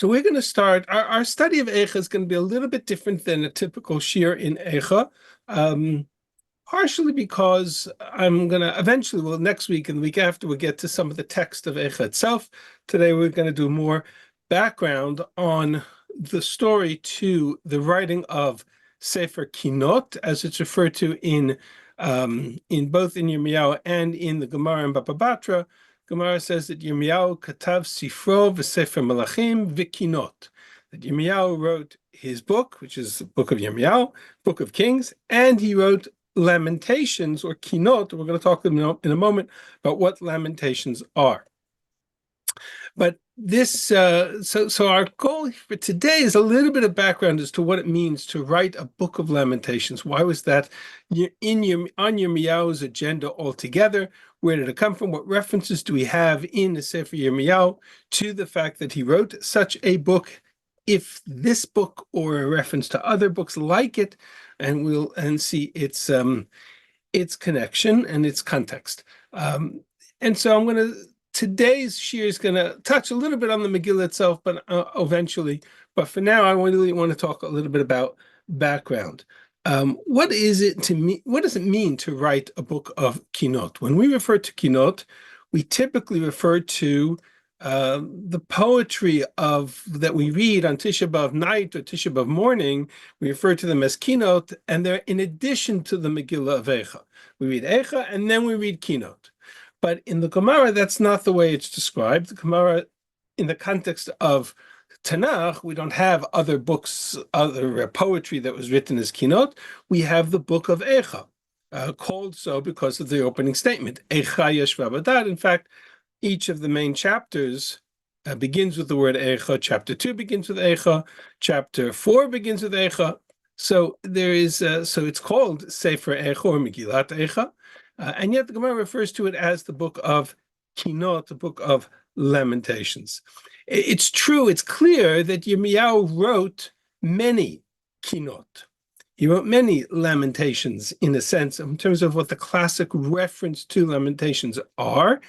So we're going to start, our study of Eichah is going to be a little bit different than a typical shir in Eichah, partially because I'm going to eventually, well, next week and the week after, we'll get to some of the text of Eichah itself. Today we're going to do more background on the story to the writing of Sefer Kinot, as it's referred to in both in Yirmiyahu and in the Gemara and Baba Batra. Gemara says that Yirmiyahu katav sifro v'sefer malachim v'kinot. That Yirmiyahu wrote his book, which is the book of Yirmiyahu, book of Kings, and he wrote lamentations or kinot. We're going to talk in a moment about what lamentations are. But this, so our goal for today is a little bit of background as to what it means to write a book of lamentations. Why was that on Yirmiyahu's agenda altogether? Where did it come from? What references do we have in the Sefer Yirmiyahu to the fact that he wrote such a book? If this book or a reference to other books like it, and we'll see its connection and its context. And so today's shir is going to touch a little bit on the Megillah itself, but eventually. But for now, I really want to talk a little bit about background. What is it to me? What does it mean to write a book of Kinot? When we refer to Kinot, we typically refer to the poetry that we read on Tisha B'Av night or Tisha B'Av morning. We refer to them as Kinot, and they're in addition to the Megillah of Eichah. We read Eichah, and then we read Kinot. But in the Gemara, that's not the way it's described. The Gemara, in the context of Tanakh, we don't have other books, other poetry that was written as Kinot. We have the book of Eichah, called so because of the opening statement, Eichah Yeshva Badad. In fact, each of the main chapters begins with the word Eichah. Chapter 2 begins with Eichah. Chapter 4 begins with Eichah. So there is, so it's called Sefer Eichah or Megillat Eichah. And yet the Gemara refers to it as the book of Kinot, the book of lamentations. It's true, it's clear that Yirmiyahu wrote many Kinot. He wrote many lamentations, in a sense, in terms of what the classic reference to lamentations are.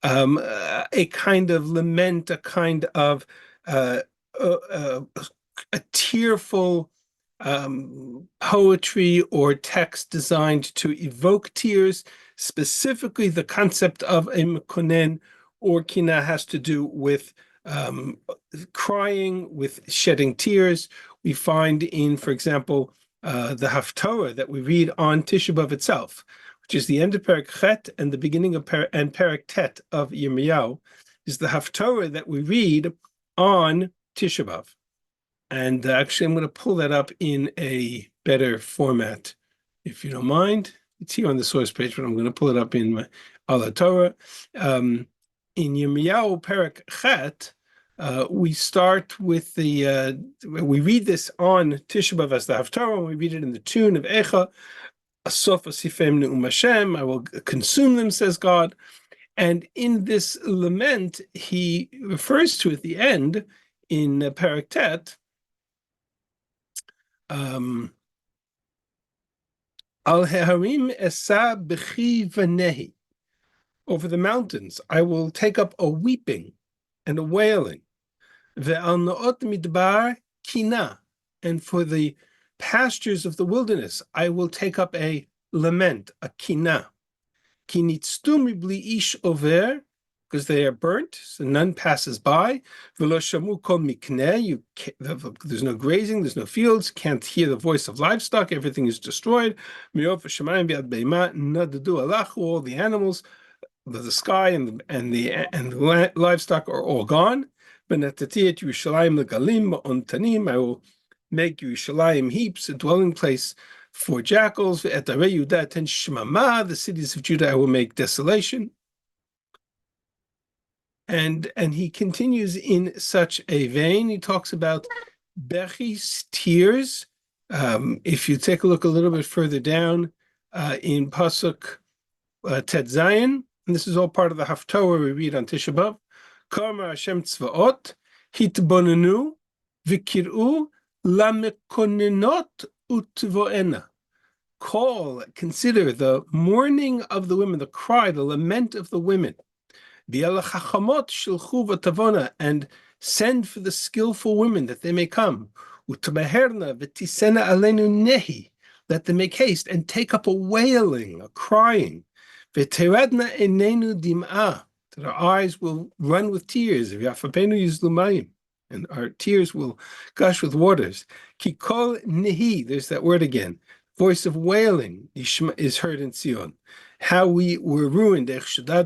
A kind of lament, a kind of a tearful poetry or text designed to evoke tears. Specifically, the concept of a mekonen or kina has to do with crying, with shedding tears. We find in, for example, the Haftorah that we read on Tisha B'Av itself, which is the end of Perek Chet and the beginning of Perek Tet of Yirmiyahu, is the Haftorah that we read on Tisha B'Av. And actually, I'm going to pull that up in a better format, if you don't mind. It's here on the source page, but I'm going to pull it up in my Ala Torah. In Yirmiyahu Perek Chet, we start with we read this on Tisha B'Av as the Haftarah, and we read it in the tune of Eichah, Asof Asifem Ne'um Hashem, I will consume them, says God. And in this lament, he refers to at the end, in Perek Tet, Al Heharim Esa B'chi V'nehi. Over the mountains, I will take up a weeping and a wailing. Ve'al Na'ot Midbar Kina. And for the pastures of the wilderness, I will take up a lament, a kina. Kinitztu mibli ish over, because they are burnt, so none passes by. V'lo shamu kol mikneh, there's no grazing, there's no fields, can't hear the voice of livestock, everything is destroyed. Mi'of shamayim v'ad beima nadadu alachu, all the animals, the sky and the livestock are all gone. Benatati Yerushalayim legalim ma'on tanim, I will make Yerushalayim heaps, a dwelling place for jackals. Ve'etarei Yehuda ten shmama, the cities of Judah I will make desolation. And he continues in such a vein. He talks about Bechi's tears. If you take a look a little bit further down in Pasuk Tet Zayin, and this is all part of the Haftorah we read on Tisha B'Av. Karma Hashem tzvaot hitbonenu v'kir'u lamekonenot utvoena. Call, consider the mourning of the women, the cry, the lament of the women. And Send for the skillful women that they may come. Utabeherna v'tisena alenu nehi. Let them make haste and take up a wailing, a crying. V'teradna enenu dim'ah. That our eyes will run with tears. V'yafapenu yizlumayim. And our tears will gush with waters. Kikol nehi. There's that word again. Voice of wailing is heard in Zion. How we were ruined. Pasuk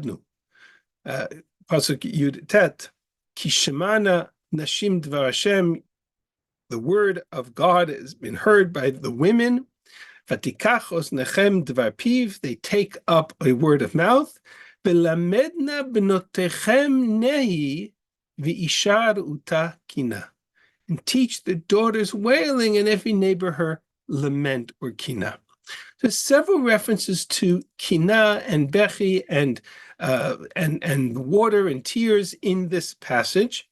Yud Tet. Kishemana nashim dvar Hashem. The word of God has been heard by the women. Vatikach osnechem dvar piv. They take up a word of mouth. Belamedna benotechem nehi v'ishar uta kina. And teach the daughters wailing, and every neighbor her lament or kina. There's several references to kina and bechi and water and tears in this passage.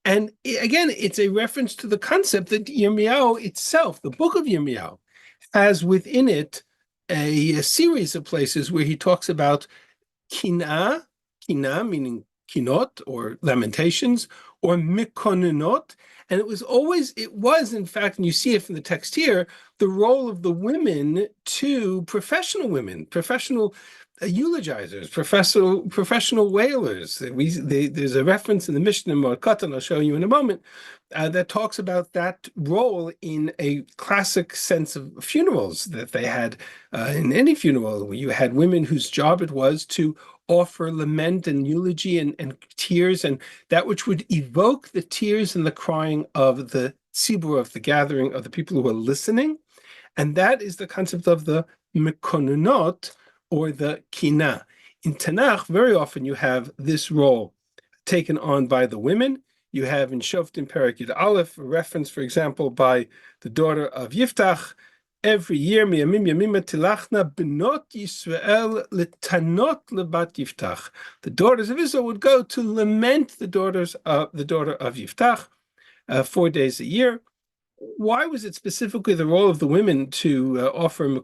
And again, it's a reference to the concept that Yirmiyahu itself, the book of Yirmiyahu, has within it a series of places where he talks about kina meaning Kinot or lamentations, or mikonenot. And it was in fact, and you see it from the text here, the role of the women to professional women, professional eulogizers, professional wailers. There's a reference in the Mishnah in Moed, I'll show you in a moment, that talks about that role in a classic sense of funerals that they had in any funeral, where you had women whose job it was to offer lament and eulogy and tears, and that which would evoke the tears and the crying of the tzibur, of the gathering of the people who are listening. And that is the concept of the mekonunot, or the kina. In Tanakh, very often you have this role taken on by the women. You have in Shoftim Perek Yud Aleph a reference, for example, by the daughter of Yiftach. Every year, miyamim yamima tilachna benot Yisrael letanot lebat Yiftach. The daughters of Israel would go to lament the daughter of Yiftach 4 days a year. Why was it specifically the role of the women to offer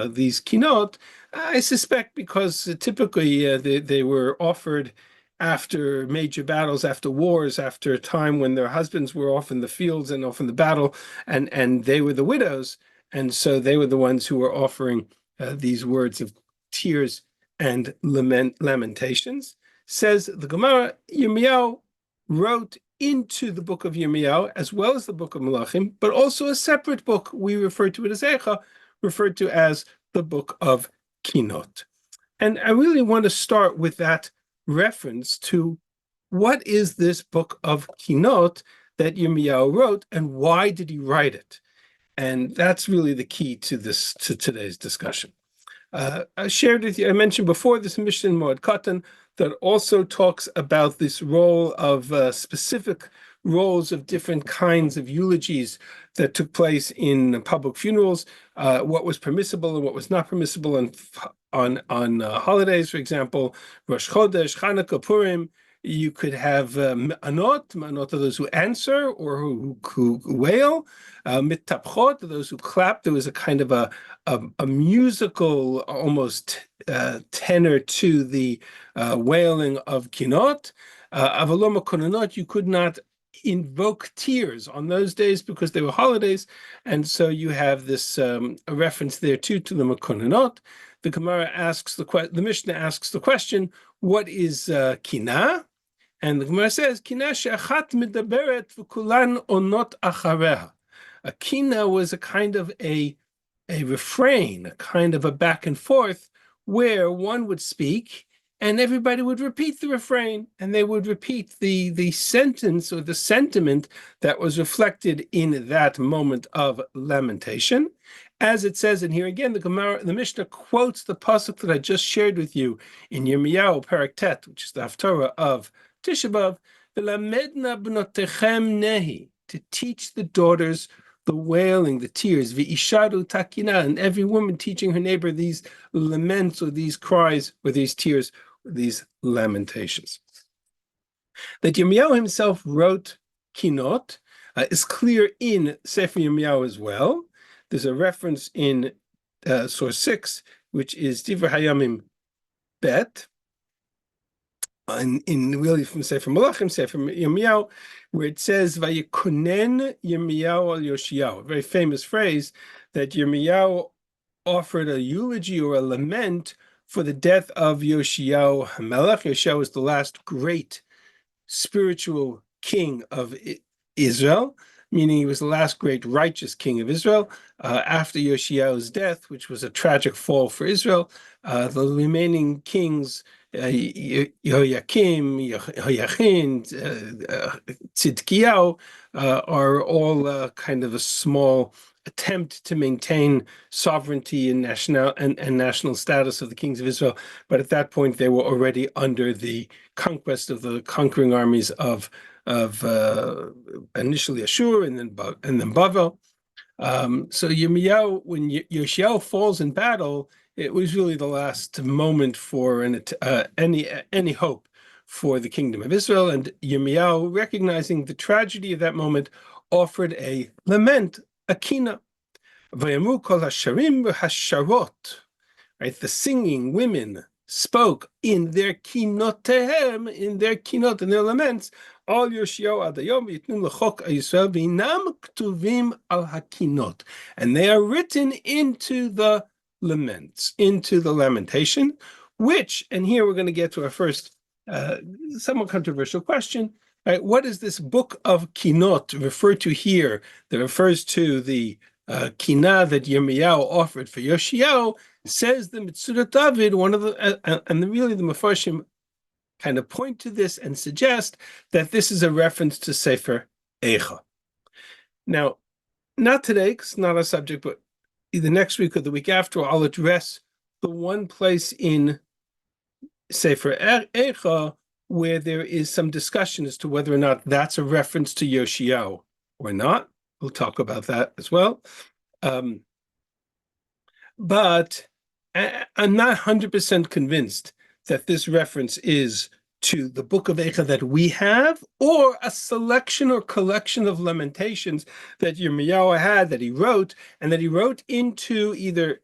these kinot? I suspect because typically they were offered after major battles, after wars, after a time when their husbands were off in the fields and off in the battle, and they were the widows, and so they were the ones who were offering these words of tears and lamentations. Says the Gemara, Yirmiyahu wrote into the book of Yirmiyahu, as well as the book of Malachim, but also a separate book we refer to it as Eichah, referred to as the book of Kinot. And I really want to start with that reference to what is this book of Kinot that Yirmiyahu wrote, and why did he write it? And that's really the key to today's discussion. I shared with you, I mentioned before, this Mishnah in Moed that also talks about this role of specific roles of different kinds of eulogies that took place in public funerals, what was permissible and what was not permissible on holidays, for example, Rosh Chodesh, Chanukah, Purim. You could have ma'anot are those who answer or who wail, mittapchot are those who clap. There was a kind of a musical, almost tenor to the wailing of Kinot. Avalom kononot, you could not invoke tears on those days because they were holidays, and so you have this a reference there too to the Mekononot. The Gemara asks the Mishnah asks the question, what is kina? And the Gemara says, kina she'achat medaberet v'kulan onot achareha. A kina was a kind of a refrain, a kind of a back and forth, where one would speak and everybody would repeat the refrain, and they would repeat the sentence or the sentiment that was reflected in that moment of lamentation. As it says in here again, the Mishnah quotes the pasuk that I just shared with you in Yirmiyahu Perek Tet, which is the Haftarah of Tisha B'Av, "V'lamedna b'notechem nehi," to teach the daughters the wailing, the tears, v'isharu takina, and every woman teaching her neighbor these laments or these cries or these tears or these lamentations. That Yirmiyahu himself wrote Kinot is clear in Sefer Yirmiyahu as well. There's a reference in source 6, which is Divrei Hayamim Bet, in really from Sefer Malachim, Sefer Yirmiyahu, where it says Vayikunen Yirmiyahu al Yoshiyahu, a very famous phrase that Yirmiyahu offered a eulogy or a lament for the death of Yoshiyahu HaMelech. Yoshiyahu was the last great spiritual king of Israel, meaning he was the last great righteous king of Israel. After Yoshiyahu's death, which was a tragic fall for Israel, the remaining kings, Yehoyakim, Yehoyachin, Tzidkiyahu, are all kind of a small attempt to maintain sovereignty and national status of the kings of Israel. But at that point, they were already under the conquest of the conquering armies of initially Ashur and then Bavel. So Yirmiyahu, when Yoshiyahu falls in battle, it was really the last moment for any hope for the kingdom of Israel. And Yirmiyahu, recognizing the tragedy of that moment, offered a lament, a kinot. Vayamru kol hasharim v'hasharot. Right, the singing women spoke in their kinotehem, in their kinot, in their laments. All Yoshiyahu adayom yitnum lechok Yisrael v'inam ktuvim al hakinot, and they are written into the laments, into the lamentation. Which, and here we're going to get to our first somewhat controversial question. Right, what is this book of Kinot refer to here? That refers to the kinah that Yirmiyahu offered for Yoshiyahu. Says the Mitzudat David, one of the, and really the Mefarshim kind of point to this and suggest that this is a reference to Sefer Eichah. Now, not today, because it's not our subject, but either next week or the week after, I'll address the one place in Sefer Eichah where there is some discussion as to whether or not that's a reference to Yoshiyahu or not. We'll talk about that as well. But I'm not 100% convinced that this reference is to the book of Eichah that we have, or a selection or collection of lamentations that Yirmiyahu had, that he wrote, and that he wrote into either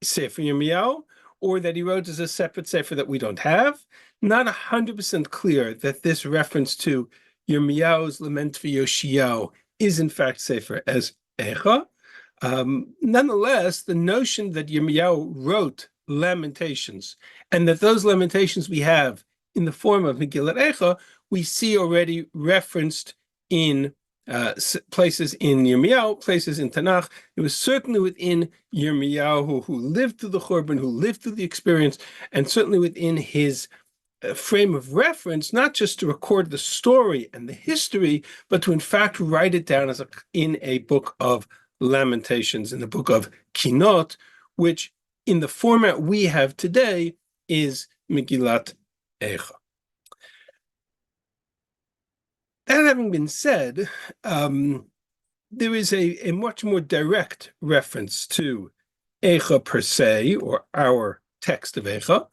Sefer Yirmiyahu, or that he wrote as a separate Sefer that we don't have. Not 100% clear that this reference to Yirmiyahu's lament for Yoshiyahu is in fact Sefer as Eichah. Nonetheless, the notion that Yirmiyahu wrote lamentations, and that those lamentations we have in the form of Megillat Eichah, we see already referenced in places in Yirmiyahu, places in Tanakh. It was certainly within Yirmiyahu, who lived through the Churban, who lived through the experience, and certainly within his frame of reference, not just to record the story and the history, but to in fact write it down as in a book of lamentations, in the book of Kinot, which in the format we have today is Megillat Eichah. That having been said, there is a much more direct reference to Eichah per se, or our text of Eichah,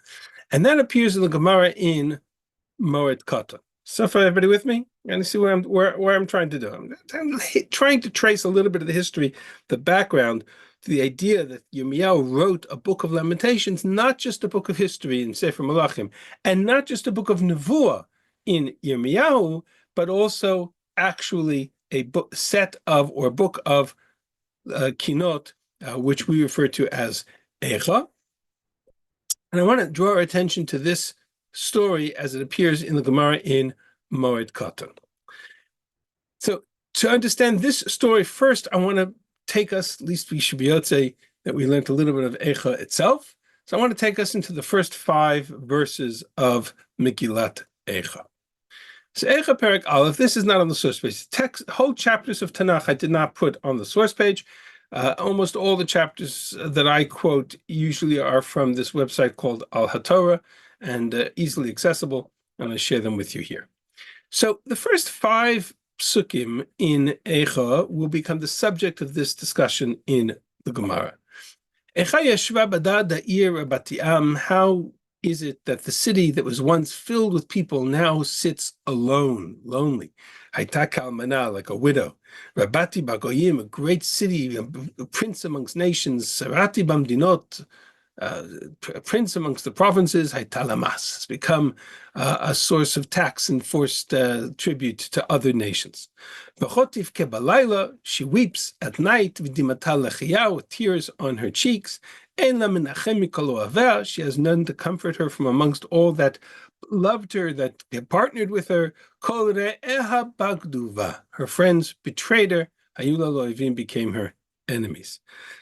and that appears in the Gemara in Moed Katan. So far, everybody with me? And you see where I'm trying to do. I'm trying to trace a little bit of the history, the background to the idea that Yirmiyahu wrote a book of lamentations, not just a book of history in Sefer Malachim, and not just a book of Nevuah in Yirmiyahu, but also actually a book book of Kinot, which we refer to as Eichah. And I want to draw our attention to this story as it appears in the Gemara in Moed Katan. So to understand this story first, I want to take us, at least we should be able to say that we learned a little bit of Eichah itself. So I want to take us into the first 5 verses of Megillat Eichah. So Eichah Perek Aleph, this is not on the source page. Whole chapters of Tanakh I did not put on the source page. Almost all the chapters that I quote usually are from this website called Al HaTorah, and easily accessible. I'm going to share them with you here. So the first 5 psukim in Eichah will become the subject of this discussion in the Gemara. Eichah yeshva bada da'ir bati'am. How is it that the city that was once filled with people now sits alone, lonely? Hayta kalmana, like a widow. Rabati bagoyim, a great city, a prince amongst nations. Sarati bamdinot, prince amongst the provinces, Haitalamas, has become a source of tax and forced tribute to other nations. V'chotiv kebalayla, she weeps at night, v'dimatal lechiyah, with tears on her cheeks. Ein la menachem mikol ohaveh, she has none to comfort her from amongst all that loved her, that partnered with her. Kol re'eha bagduva, her friends betrayed her. Hayula lo'evim, became her enemies.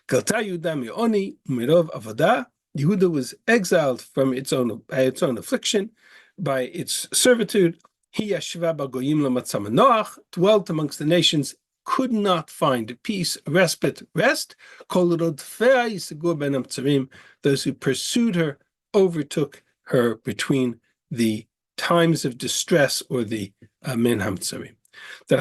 Galta Yehuda mi'oni u'mirov avodah. Yehuda was exiled from its own affliction, by its servitude. He yashva b'goyim lamatzam noach, dwelt amongst the nations, could not find peace, respite, rest. Kol rodfea yisegur ben hamtzarim, those who pursued her overtook her between the times of distress, or the men hamtzarim. The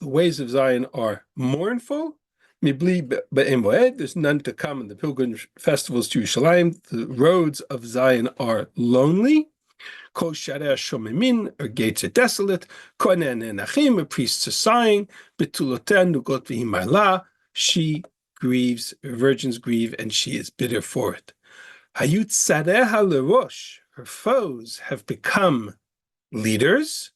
ways of Zion are mournful. There's none to come in the pilgrim festivals to Yerushalayim. The roads of Zion are lonely. Kol sharei shomemin, her gates are desolate. Kohen enachim, her priests are sighing. Betuloten nugot v'himarla, she grieves, her virgins grieve, and she is bitter for it. Hayut sareha lerosh, her foes have become leaders.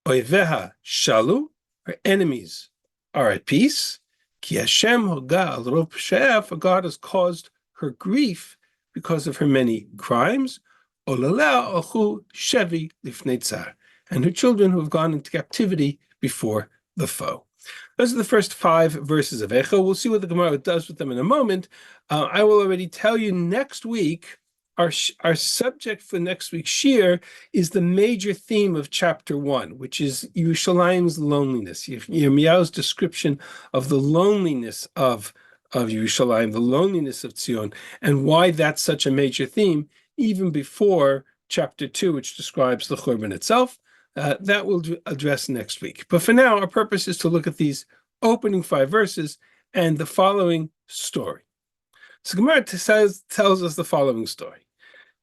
Oiveha shalu, her enemies are at peace. Ki Hashem hoga al rov pshe'ah, for God has caused her grief because of her many crimes. Olalea ochu shevi lifnei tzar, and her children who have gone into captivity before the foe. Those are the first 5 verses of Eichah. We'll see what the Gemara does with them in a moment. I will already tell you next week, our subject for next week's shir is the major theme of chapter 1, which is Yerushalayim's loneliness. Yirmiyahu's description of the loneliness of Yerushalayim, the loneliness of Zion, and why that's such a major theme, even before chapter 2, which describes the Churban itself. That we'll address next week. But for now, our purpose is to look at these opening 5 verses and the following story. So Gemara tells us the following story.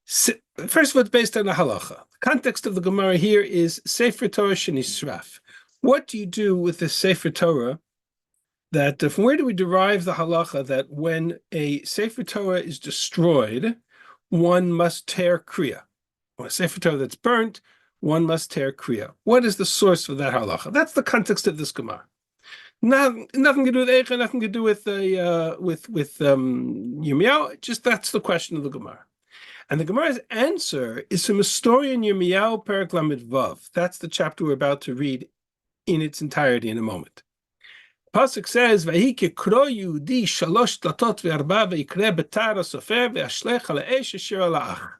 First of all, it's based on the halacha. The context of the Gemara here is Sefer Torah shenisraf. What do you do with the Sefer Torah? That from where do we derive the halacha that when a Sefer Torah is destroyed, one must tear kriya? When a Sefer Torah that's burnt, one must tear kriya. What is the source of that halacha? That's the context of this Gemara. Nothing to do with Eichah, nothing to do with Yirmiyahu. Just that's the question of the Gemara. And the Gemara's answer is from a story in Yirmiyahu, Perek Lamed Vav. That's the chapter we're about to read in its entirety in a moment. Pasuk says, "Vahi kekro Yehudi shalosh tlatot ve'arba ve'ikre betar hasofer ve'ashlech al ha'esh asher al ha'ach."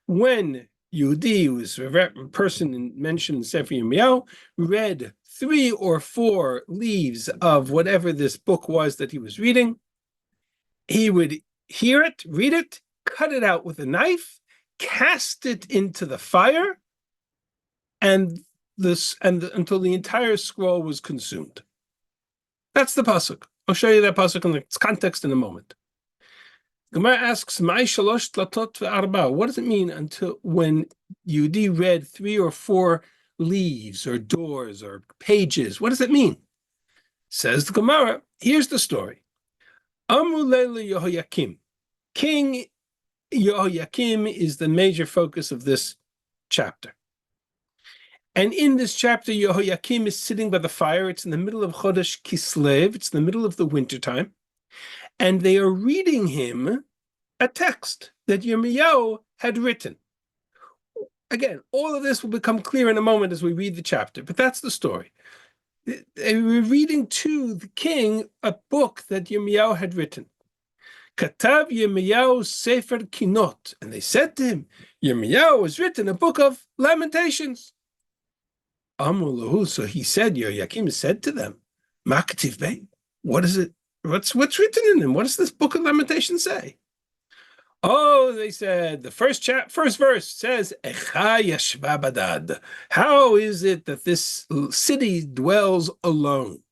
When Yehudi, who is a person mentioned in Sefer Yirmiyahu, read 3 or 4 leaves of whatever this book was that he was reading, he would hear it, read it, cut it out with a knife, cast it into the fire, and until the entire scroll was consumed. That's the pasuk. I'll show you that pasuk in its context in a moment. Gemara asks, "Mai shalosh tlatot ve'arba." What does it mean until when Yehudi read 3 or 4 leaves or doors or pages? What does it mean? Says the Gemara. Here's the story. Amru leila Yehoyakim. King Yehoyakim is the major focus of this chapter. And in this chapter, Yehoyakim is sitting by the fire. It's in the middle of Chodesh Kislev. It's in the middle of the wintertime. And they are reading him a text that Yirmiyahu had written. Again, all of this will become clear in a moment as we read the chapter, but that's the story. They were reading to the king a book that Yirmiyahu had written. Katav Yirmiyahu Sefer Kinot. And they said to him, Yirmiyahu has written a book of lamentations. Amru, so he said, Yehoyakim said to them, Makativ Bey, what is it? What's written in him? What does this book of lamentations say? Oh, they said, the first verse says, Eichah yashva badad. How is it that this city dwells alone?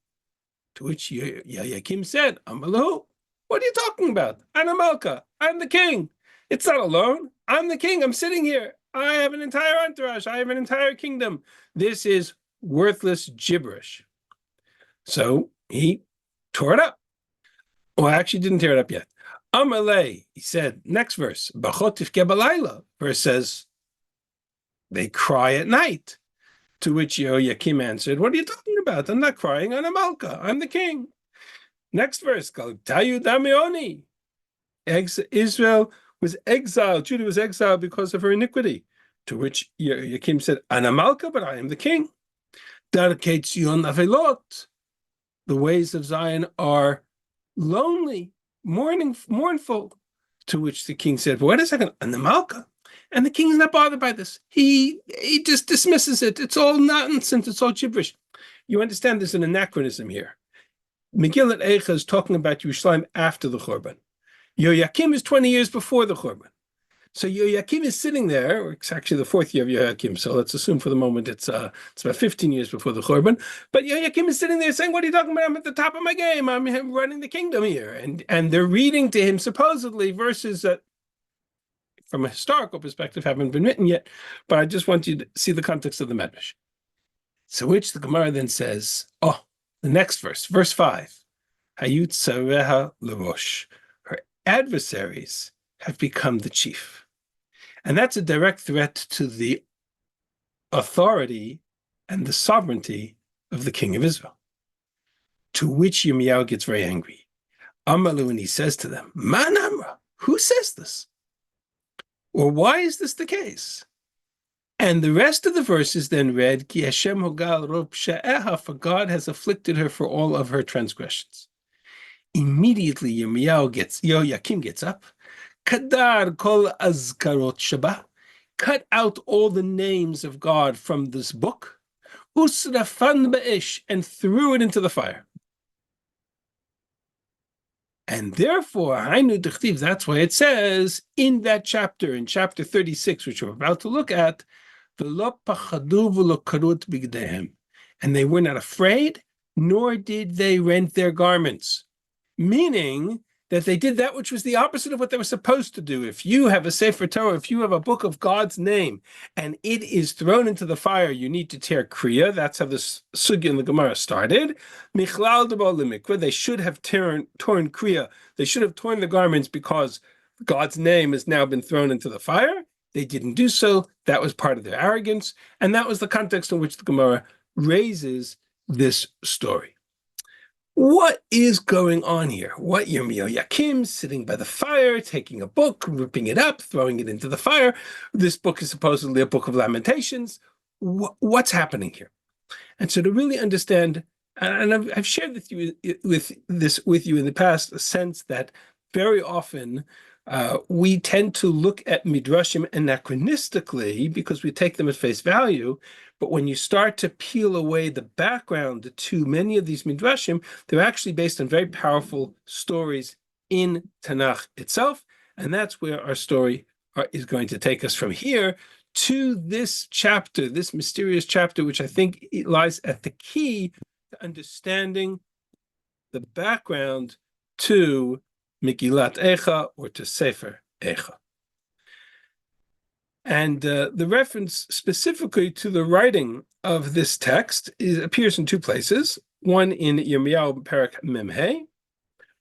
To which Yehoyakim said, Amalahu, what are you talking about? Ana Malka, I'm the king. It's not alone. I'm the king. I'm sitting here. I have an entire entourage. I have an entire kingdom. This is worthless gibberish. So he tore it up. Well, I actually didn't tear it up yet. Amalei, he said, next verse, Bachot tifke balayla. Verse says, they cry at night. To which Yehoyakim answered, what are you talking about? I'm not crying, I'm a Malka, I'm the king. Next verse, Tayu Damioni. Israel was exiled, Judah was exiled because of her iniquity. To which Yehoyakim said, I'm a Malka, but I am the king. Darkei Tzion avelot. The ways of Zion are lonely, mournful. To which the king said, wait a second, I'm the Malka. And the king is not bothered by this. He just dismisses it. It's all nonsense. It's all gibberish. You understand there's an anachronism here. Megillat Eichah is talking about Yerushalayim after the Churban. Yehoyakim is 20 years before the Churban. So Yehoyakim is sitting there. It's actually the fourth year of Yehoyakim. So let's assume for the moment it's about 15 years before the Churban. But Yehoyakim is sitting there saying, what are you talking about? I'm at the top of my game. I'm running the kingdom here. And they're reading to him supposedly verses that from a historical perspective haven't been written yet, but I just want you to see the context of the Medrash. So which the Gemara then says, the next verse, verse 5, Hayut Sareha L'Rosh. Her adversaries have become the chief. And that's a direct threat to the authority and the sovereignty of the king of Israel. To which Yirmiyahu gets very angry. Amalu, and he says to them, Man Amra, who says this? Or why is this the case? And the rest of the verses then read, Ki Hashem hogal rob she'eha, for God has afflicted her for all of her transgressions. Immediately Yehoyakim gets up, Kadar kol azkarot shaba, cut out all the names of God from this book, usrafan be'ish, and threw it into the fire. And therefore, Hainu Dechtiv, that's why it says in that chapter, in chapter 36, which we're about to look at, V'lo pachadu v'lo karut bigdehem, and they were not afraid, nor did they rent their garments. Meaning that they did that which was the opposite of what they were supposed to do. If you have a Sefer Torah, if you have a book of God's name, and it is thrown into the fire, you need to tear kriya. That's how this sugya in the Gemara started. Michlal debo lemikveh, they should have torn kriya. They should have torn the garments because God's name has now been thrown into the fire. They didn't do so. That was part of their arrogance. And that was the context in which the Gemara raises this story. What is going on here? What Yehoyakim sitting by the fire, taking a book, ripping it up, throwing it into the fire. This book is supposedly a book of lamentations. What's happening here? And so to really understand, and I've shared with you in the past, a sense that very often we tend to look at midrashim anachronistically because we take them at face value. But when you start to peel away the background to many of these midrashim, they're actually based on very powerful stories in Tanakh itself. And that's where our story is going to take us from here to this chapter, this mysterious chapter, which I think it lies at the key to understanding the background to Megillat Eichah, or to Sefer Eichah. And the reference specifically to the writing of this text appears in two places. One in Yirmiyahu Perek Memhe,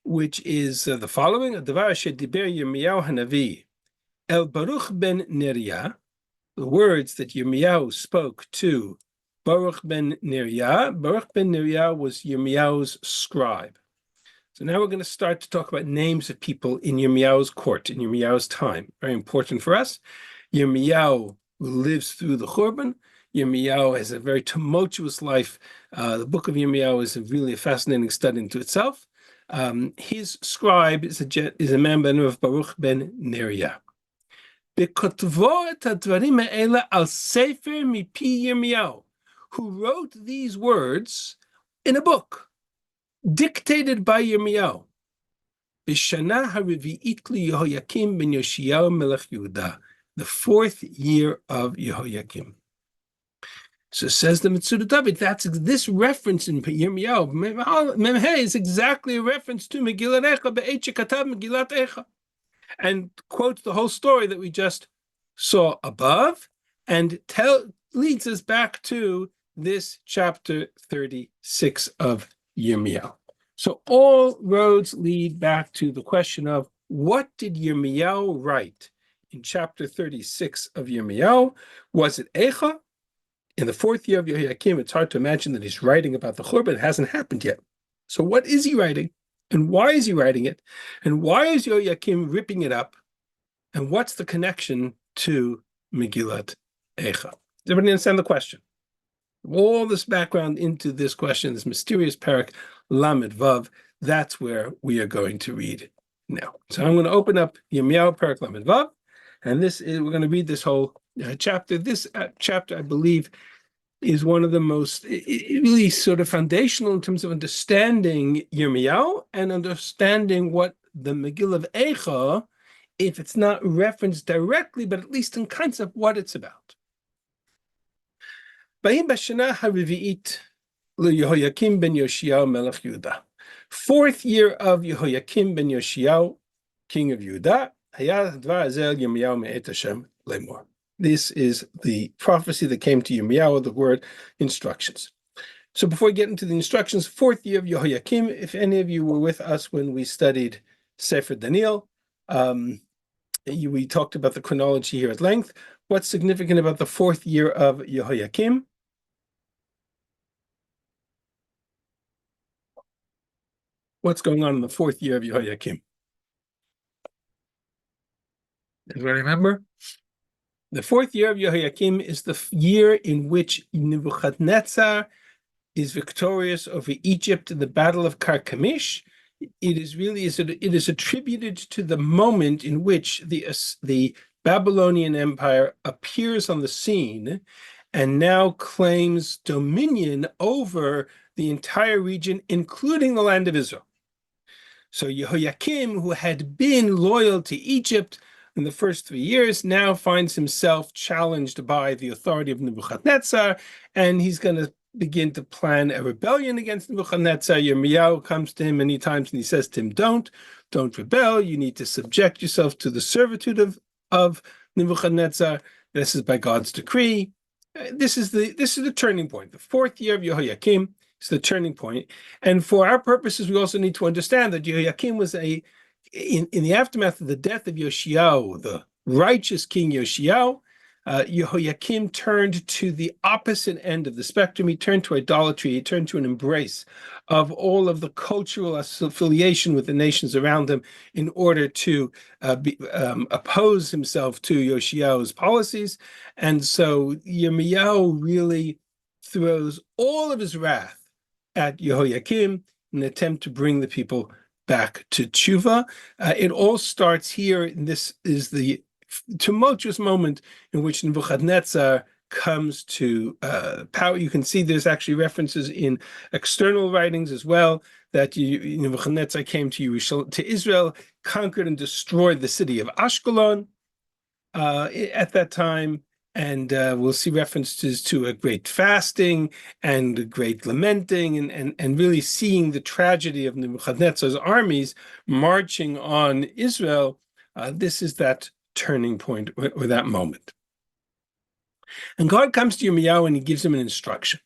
which is the following: Adavar shediber Yirmiyahu Hanavi El Baruch ben Neriah, the words that Yirmiyahu spoke to Baruch ben Neriah. Baruch ben Neriah was Yirmiyahu's scribe. So now we're going to start to talk about names of people in Yirmiyahu's court, in Yirmiyahu's time. Very important for us. Yirmiyahu lives through the Churban. Yirmiyahu has a very tumultuous life. The book of Yirmiyahu is really a fascinating study into itself. His scribe is a man by the name of Baruch ben Neriah. Bekotvo et hadvarim ha'ela al sefer mipi Yirmiyahu, who wrote these words in a book, dictated by Yirmiyahu. B'shana ha'revi'it li Yehoyakim ben Yoshiyahu melech Yehuda, the fourth year of Yehoyakim. So says the Mitzvah David, that's this reference in Yirmiyahu Memhe is exactly a reference to Megillat Eichah, Be'Eichah Katav Megillat Eichah, and quotes the whole story that we just saw above, and leads us back to this chapter 36 of Yirmiyahu. So all roads lead back to the question of What did Yirmiyahu write in chapter 36 of Yirmiyahu? Was it Eichah? In the 4th year of Yehoyakim, it's hard to imagine that he's writing about the Churban. It hasn't happened yet. So what is he writing? And why is he writing it? And why is Yehoyakim ripping it up? And what's the connection to Megillat Eichah? Does everybody understand the question? All this background into this question, this mysterious parak, Lamed Vav, that's where we are going to read now. So I'm going to open up Yirmiyahu parak Lamed Vav, and we're going to read this whole chapter. This chapter, I believe, is one of the most really sort of foundational in terms of understanding Yirmiyahu and understanding what the Megillah of Eichah, if it's not referenced directly, but at least in concept, what it's about. Yehoyakim ben Yoshiyahu melech Yehuda. 4th year of Yehoyakim ben Yoshiyahu, king of Yehuda. This is the prophecy that came to Yirmiyahu, the word instructions. So before we get into the instructions, 4th year of Yehoyakim, if any of you were with us when we studied Sefer Daniel, we talked about the chronology here at length. What's significant about the 4th year of Yehoyakim? What's going on in the 4th year of Yehoyakim? Everybody remember? The 4th year of Yehoyakim is the year in which Nebuchadnezzar is victorious over Egypt in the Battle of Carchemish. It is attributed to the moment in which the Babylonian Empire appears on the scene and now claims dominion over the entire region, including the land of Israel. So Yehoyakim, who had been loyal to Egypt in the first 3 years, now finds himself challenged by the authority of Nebuchadnezzar, and he's going to begin to plan a rebellion against Nebuchadnezzar. Yirmiyahu comes to him many times and he says to him, don't rebel. You need to subject yourself to the servitude of Nebuchadnezzar. This is by God's decree. This is the turning point. The 4th year of Yehoyakim is the turning point. And for our purposes, we also need to understand that Yehoyakim was in the aftermath of the death of Yoshiyahu, the righteous King Yoshiyahu, Yehoyakim turned to the opposite end of the spectrum. He turned to idolatry. He turned to an embrace of all of the cultural affiliation with the nations around him in order to oppose himself to Yoshiyahu's policies. And so Yirmiyahu really throws all of his wrath at Yehoyakim in an attempt to bring the people back to tshuva. It all starts here. And this is the tumultuous moment in which Nebuchadnezzar comes to power. You can see there's actually references in external writings as well that Nebuchadnezzar came to Israel, conquered and destroyed the city of Ashkelon at that time. And we'll see references to a great fasting and a great lamenting and really seeing the tragedy of Nebuchadnezzar's armies marching on Israel. This is that turning point or that moment. And God comes to Yirmiyahu and he gives him an instruction.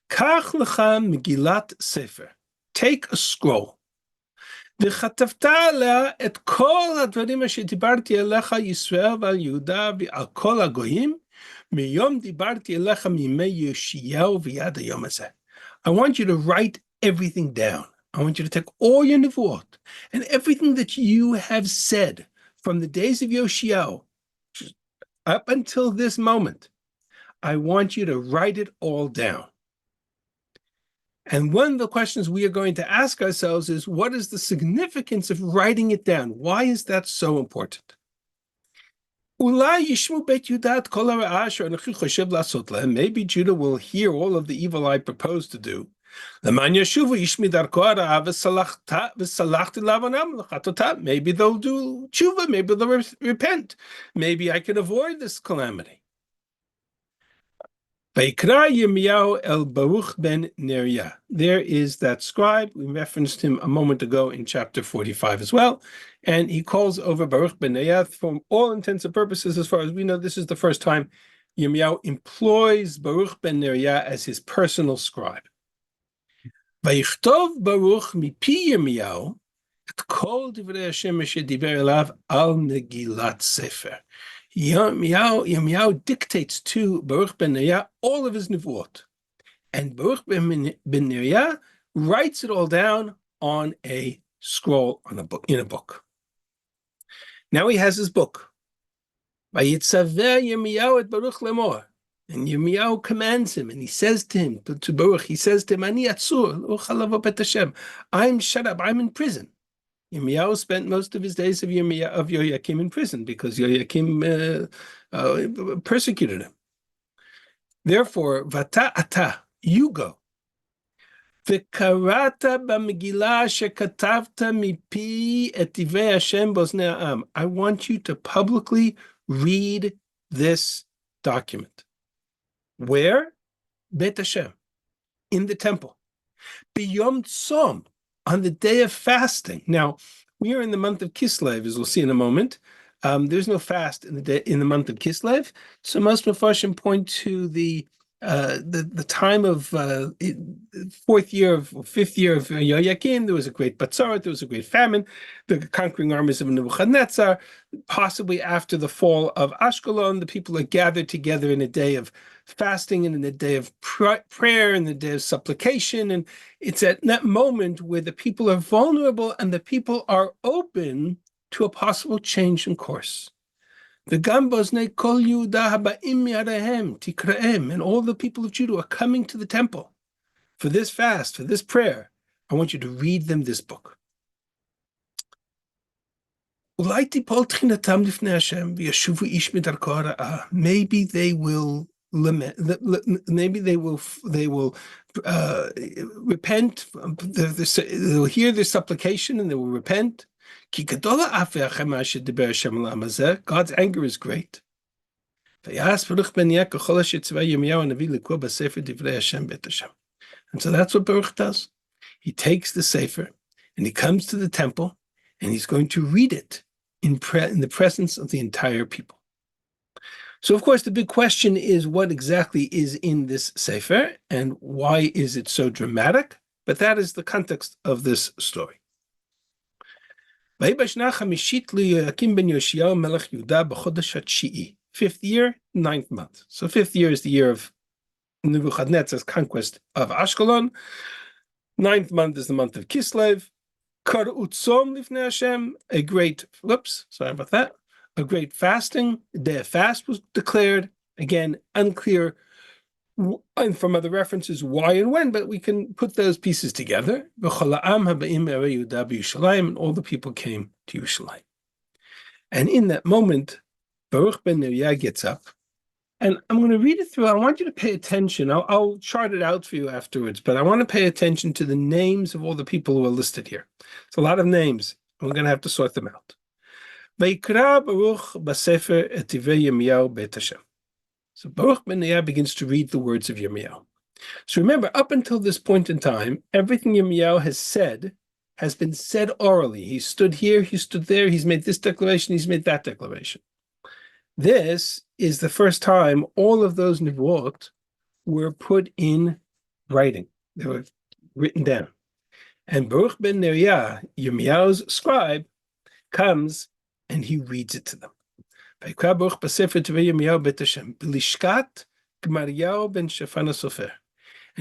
Kach lecha Megillat Sefer. Take a scroll. וכתבת עליה את כל הדברים אשר דיברתי אליך ישראל ועל יהודה ועל כל הגויים מיום דיברתי אליך מימי יאשיהו ועד היום הזה. I want you to write everything down. I want you to take all your nevuot and everything that you have said from the days of Yoshiyahu up until this moment. I want you to write it all down. And one of the questions we are going to ask ourselves is, what is the significance of writing it down? Why is that so important? Maybe Judah will hear all of the evil I propose to do. Maybe they'll do tshuva, maybe they'll repent. Maybe I can avoid this calamity. Yirmiyahu el Baruch ben Neriah. There is that scribe. We referenced him a moment ago in chapter 45 as well. And he calls over Baruch ben Neriah. For all intents and purposes, as far as we know, this is the first time Yirmiyahu employs Baruch ben Neriah as his personal scribe. Vayichtov Baruch mipi Yirmiyahu Kol divrei Hashem asher diber elav al Megillat Sefer. Yirmiyahu dictates to Baruch ben Neriah all of his nevuot, and Baruch ben Neriah writes it all down on a scroll, on a book, in a book. Now he has his book. Vayitzaver Yirmiyahu et Baruch lemor. And Yirmiyahu commands him, and he says to him, to Baruch, he says to him, Ani atzur, lo chalav bet Hashem. I'm shut up, I'm in prison. Yirmiyahu spent most of his days of Yehoyakim in prison because Yehoyakim persecuted him. Therefore, Vata ata, you go. V'karata b'megillah shekatavta mipi et divrei Hashem b'oznei ha'am. I want you to publicly read this document. Where? Bet Hashem, in the temple. B'yom tzom, on the day of fasting. Now, we are in the month of Kislev, as we'll see in a moment. There's no fast in the month of Kislev, so most Mefarshim point to the time of fifth year of Yehoyakim. There was a great Batzaret, there was a great famine, the conquering armies of Nebuchadnezzar. Possibly after the fall of Ashkelon, the people are gathered together in a day of fasting and in a day of prayer and the day of supplication. And it's at that moment where the people are vulnerable and the people are open to a possible change in course. And all the people of Judah are coming to the temple for this fast, for this prayer. I want you to read them this book. Maybe they will lament. Maybe they will repent. They'll hear their supplication and they will repent. God's anger is great. And so that's what Baruch does. He takes the Sefer and he comes to the temple and he's going to read it in the presence of the entire people. So, of course, the big question is what exactly is in this Sefer and why is it so dramatic? But that is the context of this story. 5th year, 9th month. So 5th year is the year of Nebuchadnezzar's conquest of Ashkelon. 9th month is the month of Kislev. A great fasting, a day of fast was declared. Again, unclear, and from other references, why and when, but we can put those pieces together. And all the people came to Yerushalayim. And in that moment, Baruch ben Neriah gets up, and I'm going to read it through. I want you to pay attention. I'll chart it out for you afterwards, but I want to pay attention to the names of all the people who are listed here. It's a lot of names, and we're going to have to sort them out. Vayikra Baruch b'sefer et divrei Yirmiyahu bet Hashem. So Baruch ben Neriah begins to read the words of Yirmiyahu. So remember, up until this point in time, everything Yirmiyahu has said has been said orally. He stood here, he stood there, he's made this declaration, he's made that declaration. This is the first time all of those nevuot were put in writing. They were written down. And Baruch ben Neriah, Yirmiyahu's scribe, comes and he reads it to them. And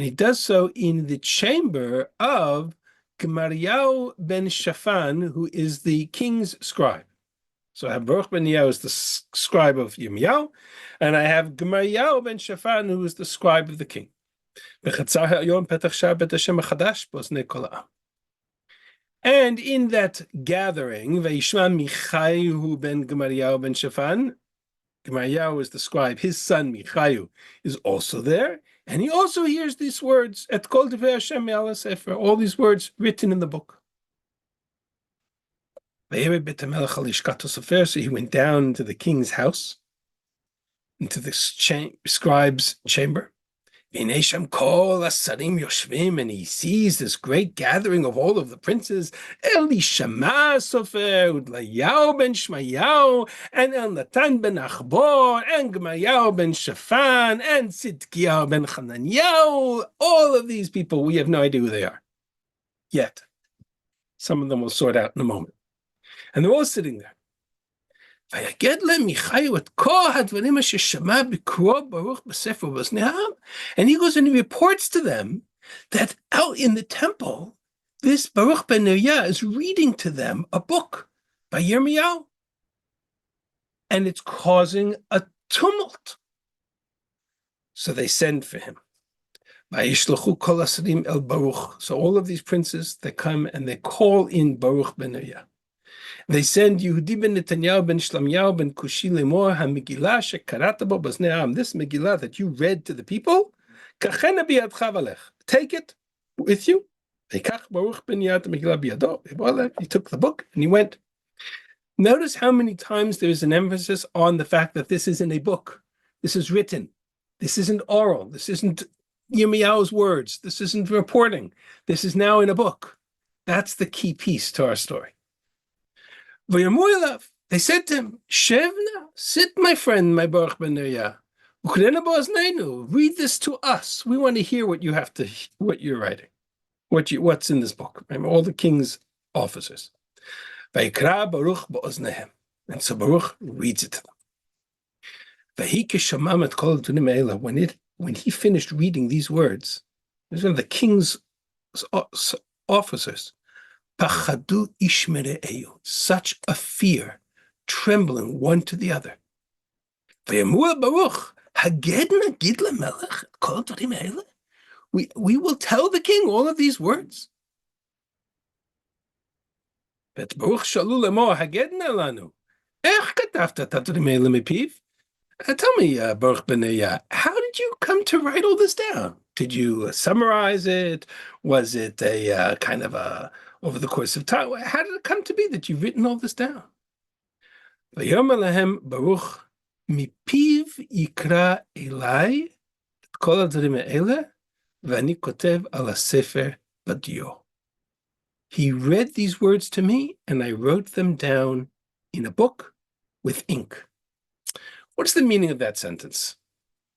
he does so in the chamber of Gemariyahu ben Shaphan, who is the king's scribe. So I have Baruch ben Neriah as the scribe of Yirmiyahu, and I have Gemariyahu ben Shaphan, who is the scribe of the king. And in that gathering, Vayishma Michayu ben Gemariyahu ben Shaphan, Gemariyahu is the scribe, his son Michayu is also there, and he also hears these words, Et kol divrei Hashem me'al haSefer, all these words written in the book. So he went down into the king's house, into the scribe's chamber. And he sees this great gathering of all of the princes, Elishama Sofer, Udlayahu ben Shmayahu, and Elnatan ben Achbor, and Gemariyahu ben Shaphan, and Tzidkiyahu ben Hananiyahu. All of these people, we have no idea who they are yet. Some of them we'll sort out in a moment. And they're all sitting there. And he goes and he reports to them that out in the temple, this Baruch ben Neriah is reading to them a book by Yirmiyahu. And it's causing a tumult. So they send for him. So all of these princes, they come and they call in Baruch ben Neriah. They send Yehudi ben Netanyahu ben Shlamyahu ben Kushi lemor ha-Megillah shekarata bo baznei ha'am. This Megillah that you read to the people, kachena biyadcha v'alech. Take it with you. V'kach Baruch ben Neriah Megillah biyado. He took the book and he went. Notice how many times there's an emphasis on the fact that this isn't a book. This is written. This isn't oral. This isn't Yirmiyahu's words. This isn't reporting. This is now in a book. That's the key piece to our story. They said to him, Shevna, sit, my friend, my Baruch ben Neriah. Read this to us. We want to hear what you're writing, what's in this book. Remember, all the king's officers. And so Baruch reads it to them. When he finished reading these words, these are the king's officers. Such a fear, trembling one to the other. We will tell the king all of these words. Tell me, Baruch ben Neriah, how did you come to write all this down? Did you summarize it? Was it a kind of over the course of time? How did it come to be that you've written all this down? Baruch mipiv yikra elai kol hadvarim ha'eleh v'ani kotev al hasefer b'dio. He read these words to me, and I wrote them down in a book with ink. What's the meaning of that sentence?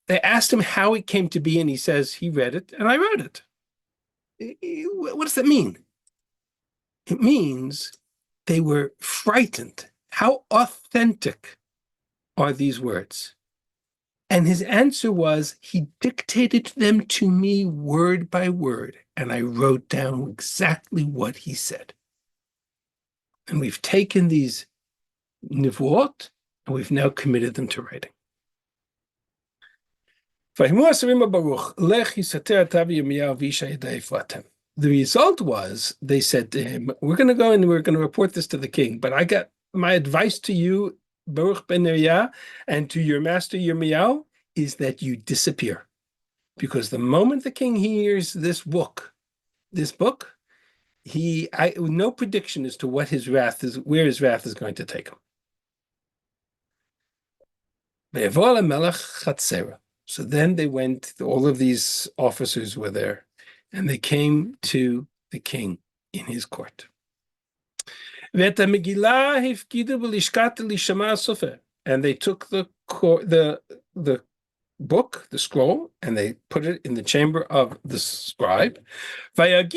They asked him how it came to be, and he says, he read it, and I wrote it. What does that mean? It means they were frightened. How authentic are these words? And his answer was, he dictated them to me word by word, and I wrote down exactly what he said. And we've taken these nivuot, and we've now committed them to writing. The result was, they said to him, we're going to go and we're going to report this to the king, but I got my advice to you, Baruch ben Neriah, and to your master Yirmiyahu, is that you disappear. Because the moment the king hears this book, no prediction as to what his wrath is, where his wrath is going to take him. So then they went, all of these officers were there, and they came to the king in his court. And they took the book, the scroll, and they put it in the chamber of the scribe. And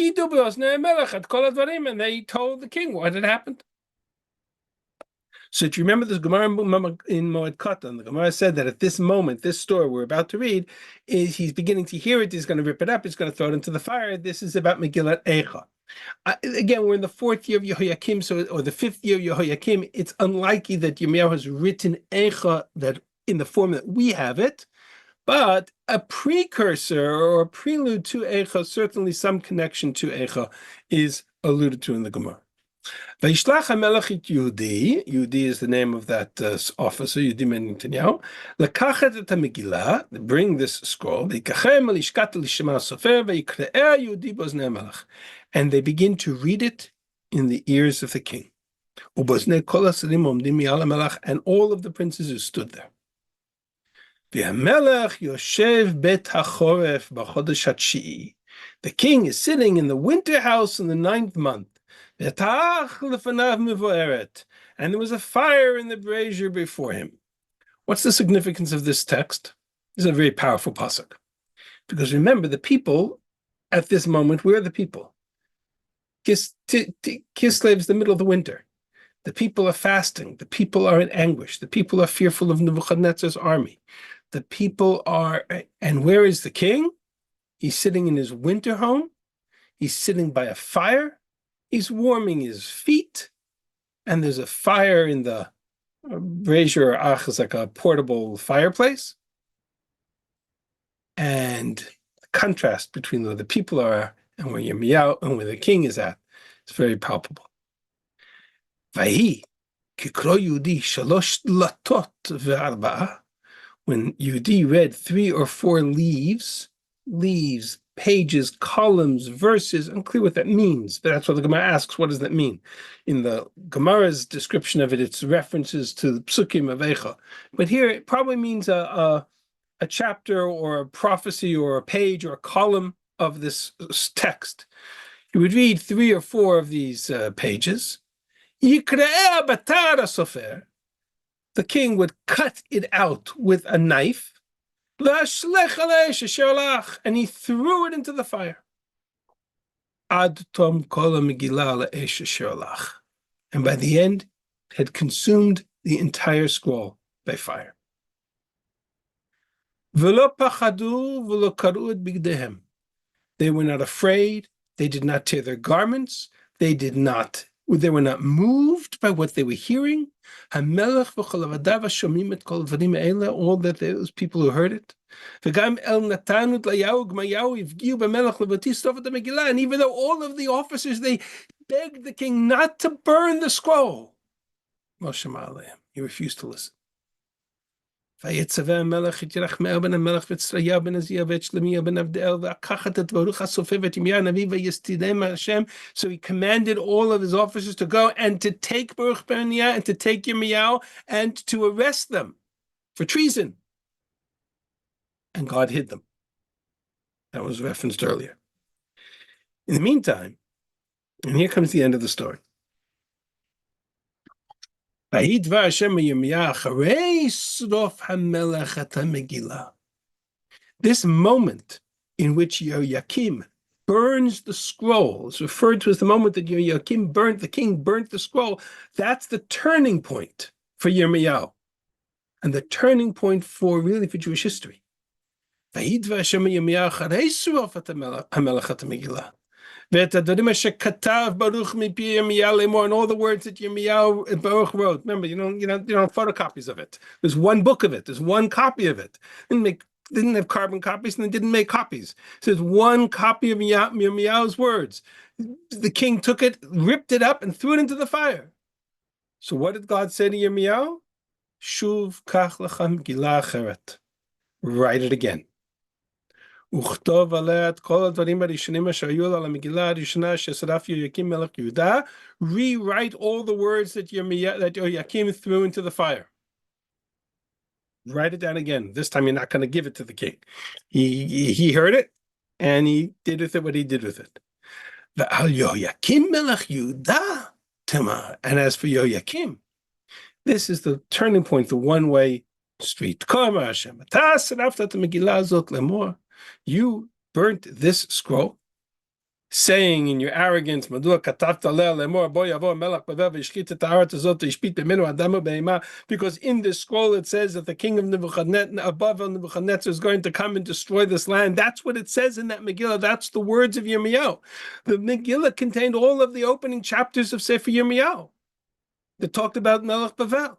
they told the king what had happened. So if you remember this Gemara in Moed Katan, the Gemara said that at this moment, this story we're about to read, he's beginning to hear it, he's going to rip it up, he's going to throw it into the fire. This is about Megillat Eichah. Again, we're in the 4th year of Yehoyakim, or the 5th year of Yehoyakim. It's unlikely that Yirmiyahu has written Eichah that in the form that we have it, but a precursor or a prelude to Eichah, certainly some connection to Eichah, is alluded to in the Gemara. Vayishlach HaMelech et Yehudi. Yehudi is the name of that officer, Yehudi ben Netanyahu. Lekachet et HaMegillah, bring this scroll. V'yikachem al yishkat l'shema sofer v'yikre'eh Yehudi b'oznei HaMelech. And they begin to read it in the ears of the king. U'boznei kol hasadim omdim mi'al HaMelech, and all of the princes who stood there. V'hamelech yoshev bet hachoref b'chodesh hatshii. The king is sitting in the winter house in the 9th month. And there was a fire in the brazier before him. What's the significance of this text? This is a very powerful pasuk. Because remember, the people at this moment, where are the people? Kislev is the middle of the winter. The people are fasting. The people are in anguish. The people are fearful of Nebuchadnezzar's army. The people are, and where is the king? He's sitting in his winter home. He's sitting by a fire. He's warming his feet. And there's a fire in the brazier ach is like a portable fireplace. And the contrast between where the people are and where Yirmiyahu and where the king is at is very palpable. Vahi kikro Yehudi shalosh latot ve'arba'a. When Yehudi read 3 or 4 leaves, pages, columns, verses, unclear what that means. But that's what the Gemara asks, what does that mean? In the Gemara's description of it, it's references to the psukim of Eichah. But here it probably means a chapter or a prophecy or a page or a column of this text. You would read 3 or 4 of these pages. Yikre'eh batar hasofer. The king would cut it out with a knife, and he threw it into the fire. Ad tom kol ha'megillah le'esh asher alach. And by the end, had consumed the entire scroll by fire. V'lo pachadu v'lo karu et bigdehem. They were not afraid. They did not tear their garments. They were not moved by what they were hearing. All that those people who heard it. And even though all of the officers, they begged the king not to burn the scroll, he refused to listen. So he commanded all of his officers to go and to take Baruch ben Neriah and to take Yirmiyahu and to arrest them for treason. And God hid them. That was referenced earlier. In the meantime, and here comes the end of the story. This moment in which Yehoyakim burns the scroll is referred to as the moment that the king burnt the scroll. That's the turning point for Yirmiyahu and the turning point for Jewish history. And all the words that Yirmiyahu and Baruch wrote. Remember, you don't have photocopies of it. There's one book of it. There's one copy of it. Didn't have carbon copies, and they didn't make copies. So there's one copy of Yirmiyahu's words. The king took it, ripped it up, and threw it into the fire. So what did God say to Yirmiyahu? Shuv kach lecha megillah acheret. Write it again. Rewrite all the words that Yehoyakim threw into the fire. Write it down again. This time you're not going to give it to the king. He heard it, and he did with it what he did with it. And as for Yehoyakim, this is the turning point, the one-way street. You burnt this scroll, saying in your arrogance, because in this scroll it says that the king of Nebuchadnezzar is going to come and destroy this land. That's what it says in that Megillah. That's the words of Yirmiyahu. The Megillah contained all of the opening chapters of Sefer Yirmiyahu that talked about Melech Bavel.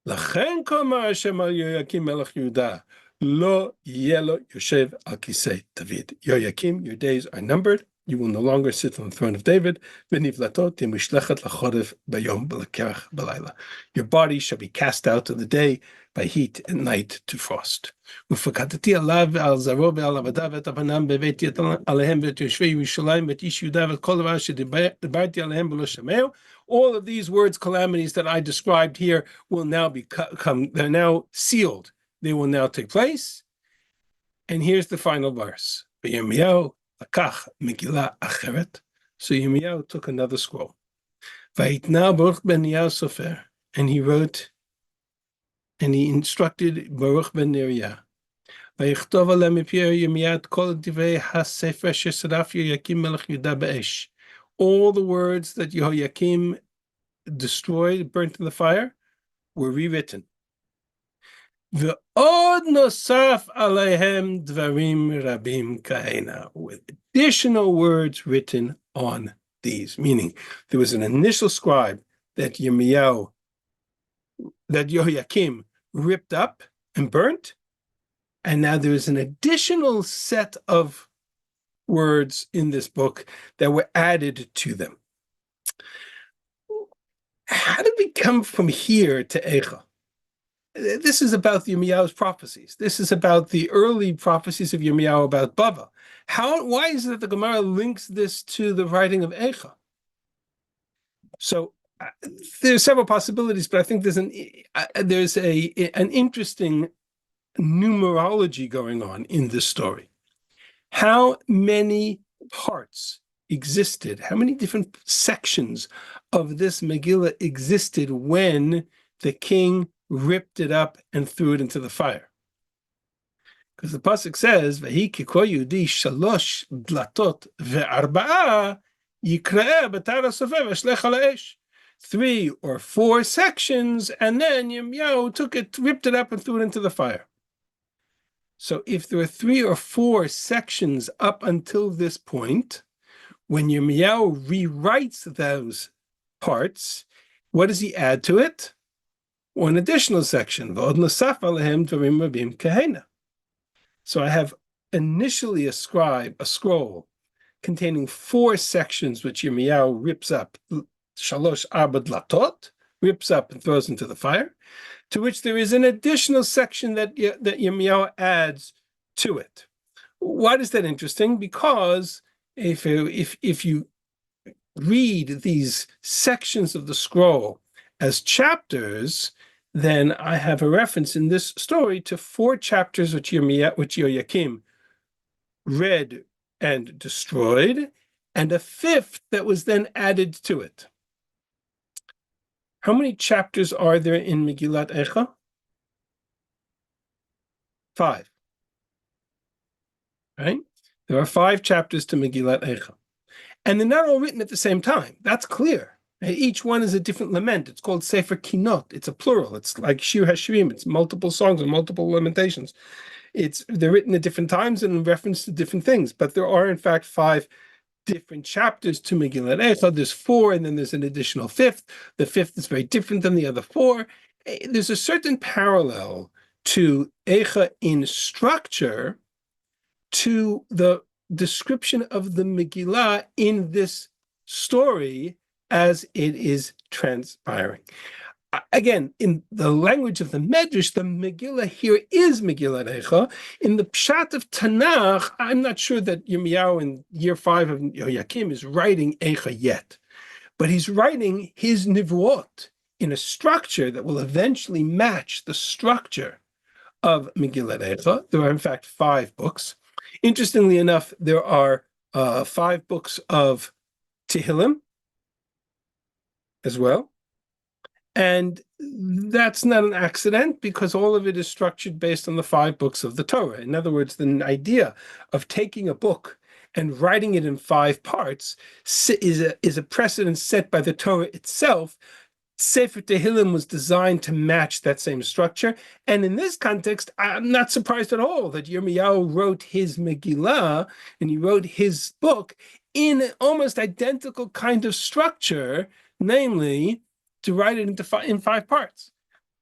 Lachen kamar Hashem al Yehoyakim melech Yehuda. Lo yelo yoshev al kisei David. Yehoyakim, your days are numbered. You will no longer sit on the throne of David. Your body shall be cast out in the day, by heat, and night to frost. All of these words, calamities that I described here, will now become, they're now sealed. They will now take place. And here's the final verse. Yirmiyahu lakach megillah acheret. So Yirmiyahu took another scroll. Vayitna Baruch ben Neriah sofer. And he wrote, and he instructed Baruch ben Neriah. Vayichtov alem mipir Yirmiyahu kol divrei hasefer shesaraf Yehoyakim melech Yehuda be'esh. all the words that Yehoyakim destroyed, burnt in the fire, were rewritten. Ve'od nosaf aleihem dvarim rabim kahena, with additional words written on these, meaning there was an initial scribe that Yehoyakim ripped up and burnt, and now there is an additional set of words in this book that were added to them. How did we come from here to Eichah? This is about Yirmiyahu's prophecies. This is about the early prophecies of Yirmiyahu about Bava. Why is it that the Gemara links this to the writing of Eichah? So there's several possibilities, but I think there's an interesting numerology going on in this story. How many parts existed? How many different sections of this Megillah existed when the king ripped it up and threw it into the fire? Because the pasuk says, "V'hi kiko Yehudi shalosh dlatot ve'arba'a yikra'eh b'tar ha'sofer v'shlech al ha'esh." 3 or 4 sections, and then Yirmiyahu took it, ripped it up, and threw it into the fire. So if there are 3 or 4 sections up until this point, when Yirmiyahu rewrites those parts, what does he add to it? One additional section. So I have initially a scroll containing 4 sections which Yirmiyahu rips up, shalosh arba dlatot, rips up and throws into the fire, to which there is an additional section that Yirmiyahu adds to it. Why is that interesting? Because if you read these sections of the scroll as chapters, then I have a reference in this story to 4 chapters which Yehoyakim read and destroyed, and a 5th that was then added to it. How many chapters are there in Megillat Eichah? 5. Right? There are 5 chapters to Megillat Eichah. And they're not all written at the same time. That's clear. Each one is a different lament. It's called Sefer Kinot. It's a plural. It's like Shir HaShirim. It's multiple songs and multiple lamentations. They're written at different times and in reference to different things. But there are, in fact, 5 different chapters to Megillat Eichah. There's 4, and then there's an additional 5th. The 5th is very different than the other 4. There's a certain parallel to Eichah in structure to the description of the Megillah in this story as it is transpiring. Again, in the language of the Medrash, the Megillah here is Megillat Eichah. In the Pshat of Tanakh, I'm not sure that Yirmiyahu in year 5 of Yehoyakim is writing Eichah yet, but he's writing his Nivuot in a structure that will eventually match the structure of Megillat Eichah. There are, in fact, 5 books. Interestingly enough, there are 5 books of Tehillim as well. And that's not an accident, because all of it is structured based on the 5 books of the Torah. In other words, the idea of taking a book and writing it in 5 parts is a precedent set by the Torah itself. Sefer Tehillim was designed to match that same structure. And in this context, I'm not surprised at all that Yirmiyahu wrote his Megillah and he wrote his book in an almost identical kind of structure, namely to write it in 5 parts,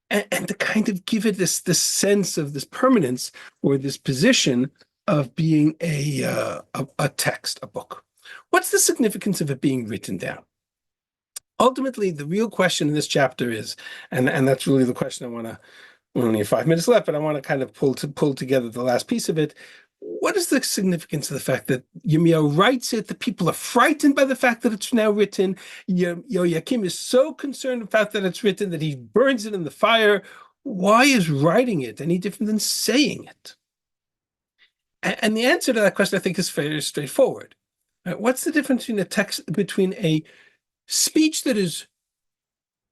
and to kind of give it this sense of this permanence, or this position of being a text, a book. What's the significance of it being written down? Ultimately, the real question in this chapter is, and that's really the question I want to, we only have 5 minutes left, but I want to kind of pull together the last piece of it. What is the significance of the fact that Yirmiyahu writes it? The people are frightened by the fact that it's now written. Yehoyakim is so concerned with the fact that it's written that he burns it in the fire. Why is writing it any different than saying it? And the answer to that question, I think, is fairly straightforward. What's the difference between a speech that is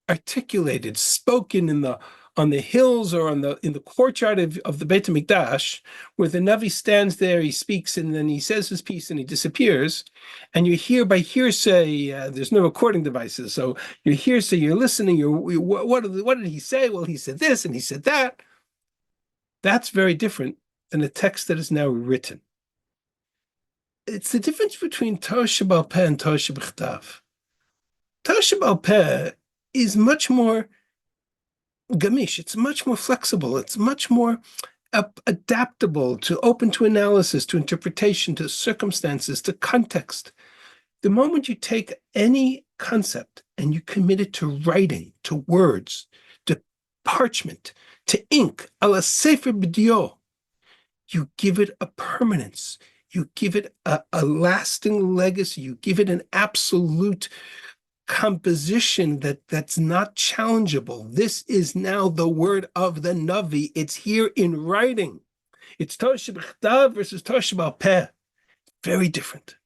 articulated, spoken in the on the hills or in the courtyard of the Beit HaMikdash, where the Navi stands there, he speaks, and then he says his piece and he disappears. And you hear by hearsay, there's no recording devices, so you're hearsay, you're listening, what did he say? Well, he said this and he said that. That's very different than a text that is now written. It's the difference between Torah Sheba'al Peh and Torah Shebechtav. Torah Sheba'al Peh is much more gamish, it's much more flexible, it's much more adaptable, open to analysis, to interpretation, to circumstances, to context. The moment you take any concept and you commit it to writing, to words, to parchment, to ink, a la sefer b'dio, you give it a permanence, you give it a lasting legacy, you give it an absolute composition that's not challengeable. This is now the word of the Navi. It's here in writing. It's Torah Shebechtav versus Torah Sheba'al Peh. Very different.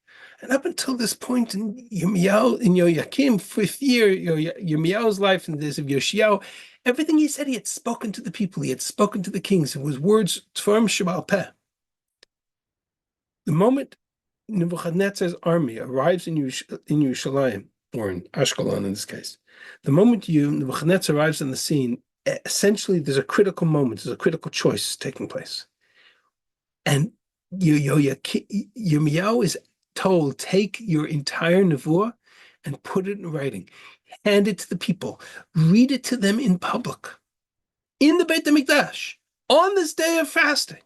And up until this point in Yirmiyahu, in Yehoyakim, 5th year, Yirmiyahu's life in the days of Yoshiyahu, everything he said, he had spoken to the people, he had spoken to the kings. It was words from Sheba'al Peh. The moment Nebuchadnezzar's army arrives in Yerushalayim, or in Ashkelon in this case, the moment Nebuchadnezzar arrives on the scene, essentially there's a critical moment, there's a critical choice taking place. And Yirmiyahu is told, take your entire nevuah and put it in writing, hand it to the people, read it to them in public, in the Beit HaMikdash, on this day of fasting.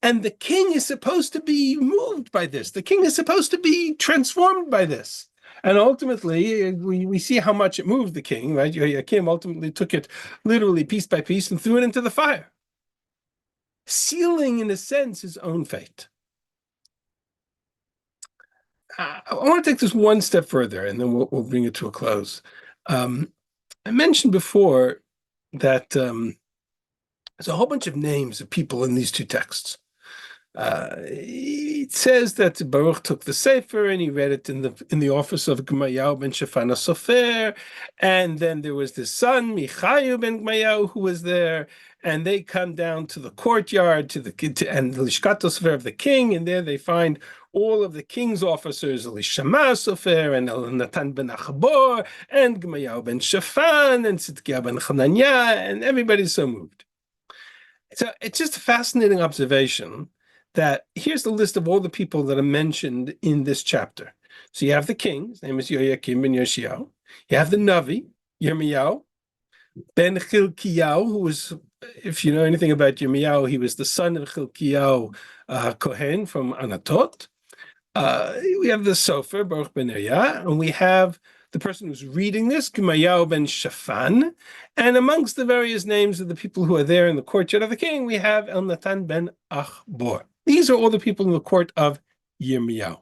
And the king is supposed to be moved by this. The king is supposed to be transformed by this. And ultimately, we see how much it moved the king, right? Yehoyakim ultimately took it literally piece by piece and threw it into the fire, sealing, in a sense, his own fate. I want to take this one step further, and then we'll bring it to a close. I mentioned before that there's a whole bunch of names of people in these two texts. It says that Baruch took the Sefer and he read it in the office of Yirmiyahu ben Shaphan HaSofer, and then there was the son Michayu ben Yirmiyahu who was there, and they come down to the courtyard and the Lishkat HaSofer of the king, and there they find all of the king's officers, Elishama Sofer and Natan ben Achabor and Yirmiyahu ben Shaphan and Tzidkiyahu ben Chananya, and everybody's so moved. So it's just a fascinating observation that here's the list of all the people that are mentioned in this chapter. So you have the king, his name is Yehoyakim ben Yoshiyahu. You have the Navi, Yirmiyahu, ben Chilkiyahu, who was, if you know anything about Yirmiyahu, he was the son of Chilkiyahu Kohen from Anatot. We have the Sofer, Baruch ben Neriah, and we have the person who's reading this, Yirmiyahu ben Shaphan, and amongst the various names of the people who are there in the courtyard of the king, we have Elnatan ben Achbor. These are all the people in the court of Yirmiyahu.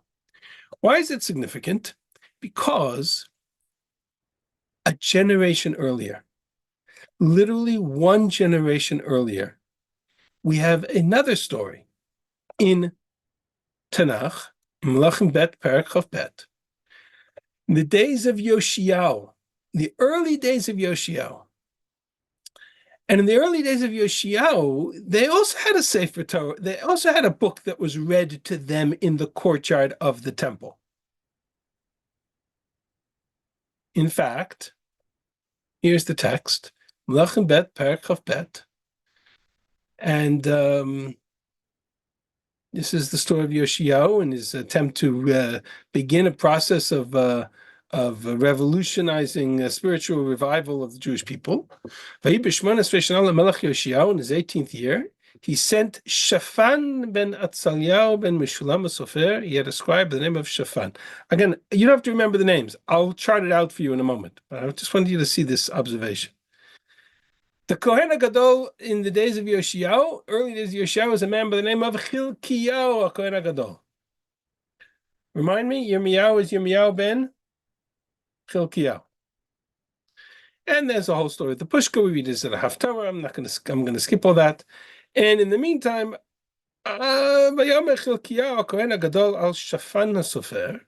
Why is it significant? Because a generation earlier, literally one generation earlier, we have another story in Tanakh, Melachim Bet, Perek Chav Bet. In the days of Yoshiyahu, the early days of Yoshiyahu, and in the early days of Yoshiyahu, they also had a Sefer Torah. They also had a book that was read to them in the courtyard of the temple. In fact, here's the text, Melachim Bet, Perek Chav Bet, and this is the story of Yoshiyahu and his attempt to begin a process of revolutionizing a spiritual revival of the Jewish people. In his 18th year, he sent Shaphan ben Atzaliyahu ben Meshulam HaSofer. He had a scribe by the name of Shaphan. Again, you don't have to remember the names. I'll chart it out for you in a moment. But I just wanted you to see this observation. The Kohen HaGadol in the days of Yoshiyahu, early days of Yoshiyahu, was a man by the name of Chilkiyahu, a Kohen HaGadol. Remind me, Yirmiyahu is Yirmiyahu ben Chilkiyahu. And there's a whole story of the Pushka. We read this at a Haftarah. I'm going to skip all that. And in the meantime, Vayomer Chilkiyahu, Kohen HaGadol, al Shaphan HaSofer.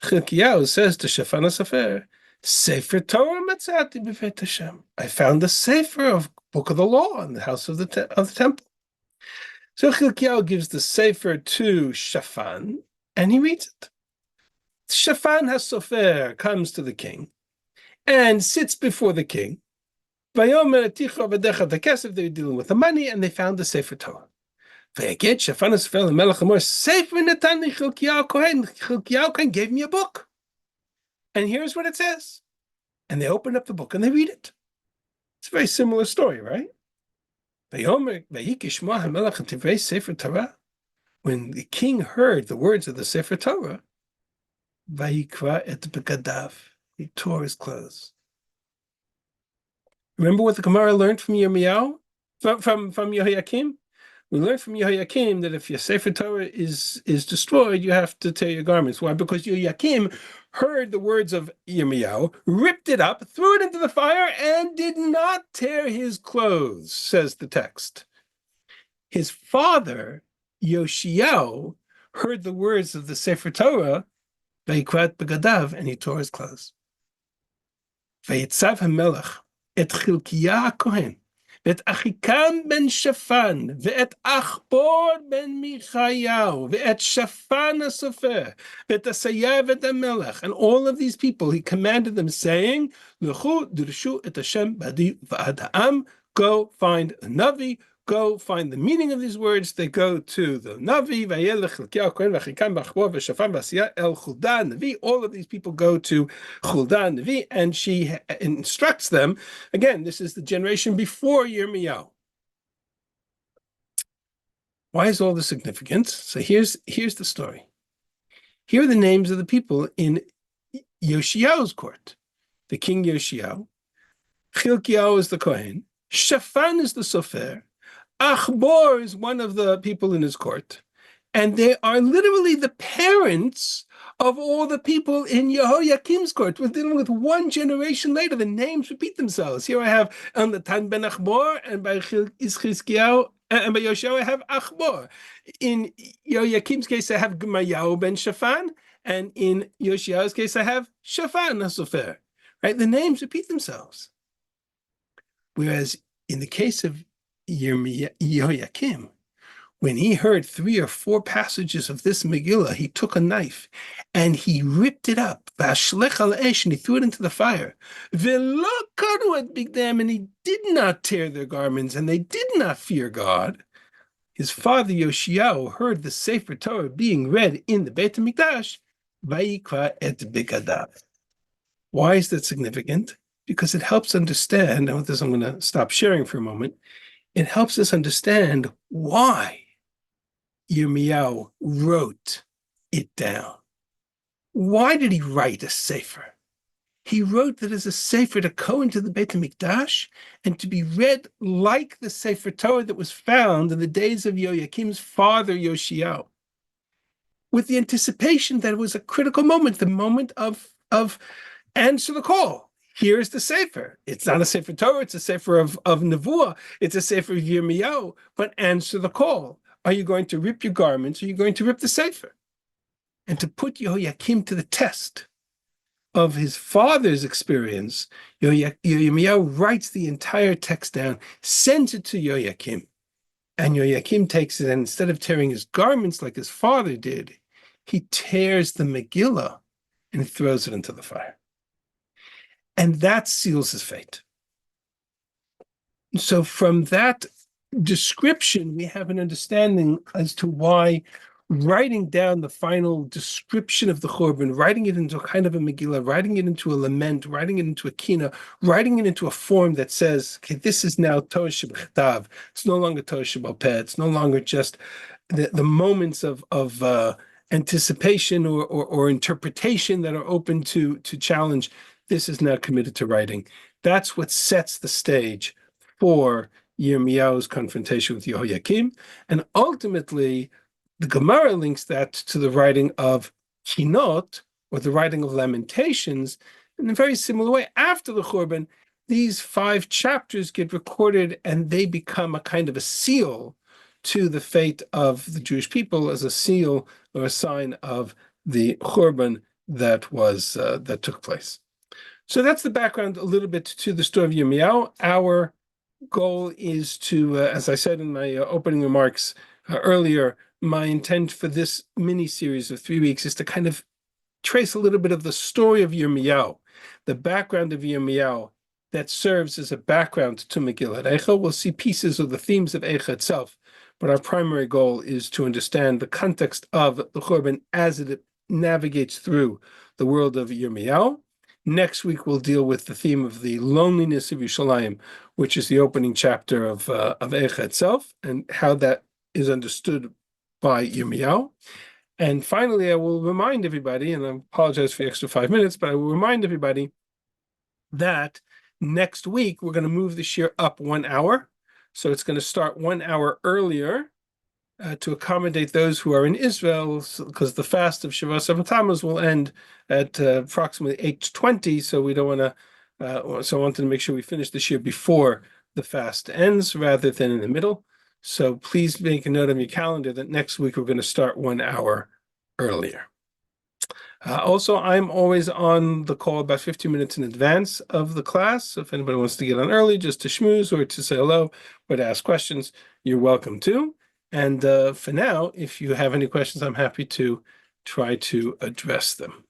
Chilkiyahu says to Shaphan HaSofer, Sefer Torah matzati b'Beit Hashem. I found the Sefer of book of the law in the house of the temple. So Chilkiyahu gives the sefer to Shaphan, and he reads it. Shaphan HaSofer comes to the king and sits before the king. Vayomer Ticha v'decha v'kesef, they were dealing with the money, and they found the sefer Torah. Vayagid Shaphan HaSofer l'melech Amor, sefer natan li Chilkiyahu Kohen. Chilkiyahu Kohen gave me a book. And here's what it says. And they open up the book and they read it. It's a very similar story, right? When the king heard the words of the Sefer Torah, Vayikra et begadav, he tore his clothes. Remember what the Gemara learned from Yirmiyahu, from Yehoyakim? We learned from Yehoyakim that if your Sefer Torah is destroyed, you have to tear your garments. Why? Because Yehoyakim heard the words of Yirmiyahu, ripped it up, threw it into the fire, and did not tear his clothes, says the text. His father, Yoshiyahu, heard the words of the Sefer Torah, Vayikrat begadav, and he tore his clothes. Vayitzav HaMelech et Chilkiyahu Kohen, ואת אחיקם בן שפן, ואת אחבור בן מיכאיהו, ואת שפן הסופר, ואת עשיה ואת המלך, and all of these people, he commanded them, saying, לכו דרשו את השם בעדי ועד העם, go find a Navi, go find the meaning of these words. They go to the Navi, Vayelech Chilkiyahu Kohen, v'achikam b'achbor, v'shafan v'asiyah el Chuldan Navi. All of these people go to Chuldan Navi, and she instructs them. Again, this is the generation before Yirmiyahu. Why is all this significant? So here's the story. Here are the names of the people in Yoshiyahu's court. The King Yoshiyahu, Chilkiyahu is the Kohen, Shaphan is the Sofer, Achbor is one of the people in his court, and they are literally the parents of all the people in Yehoyakim's court. We're dealing with one generation later. The names repeat themselves. Here I have Natan ben Achbor, and by Chizkiyahu and by Yoshiyahu I have Achbor. In Yehoyakim's case I have Yirmiyahu ben Shaphan, and in Yoshiyahu's case I have Shaphan HaSofer. Right? The names repeat themselves. Whereas in the case of Yehoyakim, when he heard 3 or 4 passages of this Megillah, he took a knife and he ripped it up, and he threw it into the fire. And he did not tear their garments, and they did not fear God. His father Yoshiyahu heard the Sefer Torah being read in the Beit HaMikdash, Vayikra et begadav. Why is that significant? Because it helps understand, and with this I'm going to stop sharing for a moment, it helps us understand why Yirmiyahu wrote it down. Why did he write a sefer? He wrote that as a sefer to go into the Beit HaMikdash and to be read like the Sefer Torah that was found in the days of Yehoyakim's father Yoshiyahu, with the anticipation that it was a critical moment, the moment of answer the call. Here's the Sefer. It's not a Sefer Torah, it's a Sefer of Nevuah, it's a Sefer of Yirmiyahu, but answer the call. Are you going to rip your garments, or are you going to rip the Sefer? And to put Yehoyakim to the test of his father's experience, Yirmiyahu writes the entire text down, sends it to Yehoyakim, and Yehoyakim takes it, and instead of tearing his garments like his father did, he tears the Megillah and throws it into the fire. And that seals his fate. So from that description, we have an understanding as to why writing down the final description of the Churban, writing it into a kind of a Megillah, writing it into a lament, writing it into a Kinot, writing it into a form that says, okay, this is now Torah Shebechtav. It's no longer Torah Shebal Peh. It's no longer just the moments of anticipation or interpretation that are open to challenge. This is now committed to writing. That's what sets the stage for Yirmiyahu's confrontation with Yehoyakim. And ultimately, the Gemara links that to the writing of Kinot, or the writing of Lamentations, in a very similar way. After the Churban, these 5 chapters get recorded and they become a kind of a seal to the fate of the Jewish people, as a seal or a sign of the Churban that took place. So that's the background a little bit to the story of Yirmiyahu. Our goal is to, as I said in my opening remarks earlier, my intent for this mini series of 3 weeks is to kind of trace a little bit of the story of Yirmiyahu, the background of Yirmiyahu that serves as a background to Megillat Eichah. We'll see pieces of the themes of Eichah itself, but our primary goal is to understand the context of the Churban as it navigates through the world of Yirmiyahu. Next week, we'll deal with the theme of the loneliness of Yerushalayim, which is the opening chapter of Eichah itself, and how that is understood by Yirmiyahu. And finally, I will remind everybody, and I apologize for the extra 5 minutes, but I will remind everybody that next week we're going to move this year up 1 hour. So it's going to start 1 hour earlier to accommodate those who are in Israel, because the fast of Shavuot Tammuz will end at approximately 8:20. So we don't want to. So I wanted to make sure we finish this year before the fast ends, rather than in the middle. So please make a note on your calendar that next week we're going to start 1 hour earlier. Also, I'm always on the call about 15 minutes in advance of the class. So if anybody wants to get on early just to schmooze or to say hello or to ask questions, you're welcome to. And for now, if you have any questions, I'm happy to try to address them.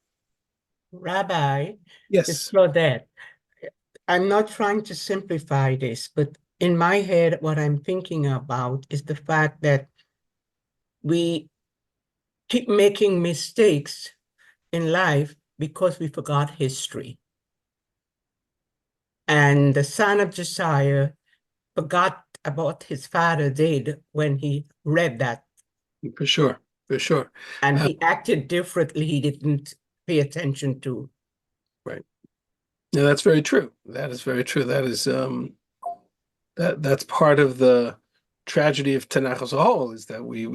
Rabbi, Yes. it's Claudette. I'm not trying to simplify this, but in my head, what I'm thinking about is the fact that we keep making mistakes in life because we forgot history. And the son of Josiah forgot about his father did when he read that. For sure, for sure. And he acted differently. He didn't pay attention to. Right. Yeah, that's very true. That is very true. That is that's part of the tragedy of Tanakh as a whole, is that we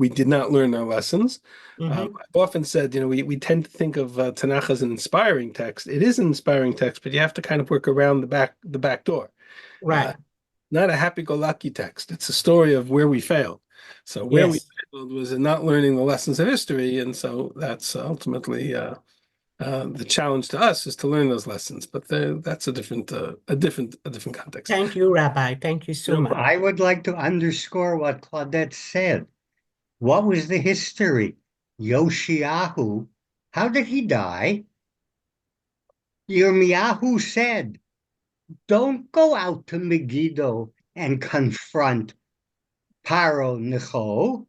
did not learn our lessons. I've often said, we tend to think of Tanakh as an inspiring text. It is an inspiring text, but you have to kind of work around the back door. Right. Not a happy-go-lucky text. It's a story of where we failed. So where we failed was in not learning the lessons of history, and so that's ultimately the challenge to us, is to learn those lessons. But that's a different context. Thank you, Rabbi. Thank you so much. I would like to underscore what Claudette said. What was the history? Yoshiyahu, how did he die? Yirmiyahu said, don't go out to Megiddo and confront Paro Necho.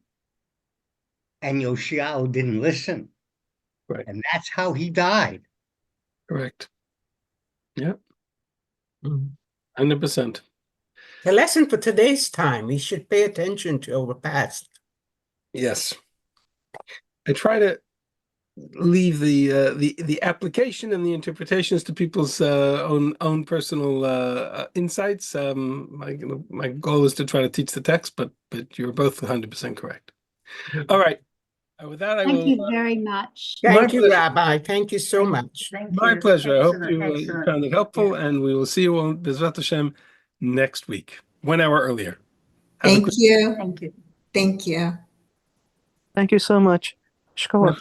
And Yoshiyahu didn't listen. Right. And that's how he died. Correct. Yep. 100%. The lesson for today's time, we should pay attention to our past. Yes. I try to leave the application and the interpretations to people's own personal insights. My goal is to try to teach the text, but you're both 100% correct. All right. With that, Thank you very much. Thank you, Rabbi. Thank you so much. My pleasure. I hope you found it helpful, and we will see you on Bezrat Hashem next week, 1 hour earlier. Thank you. Thank you. Thank you. Thank you so much. Shkol.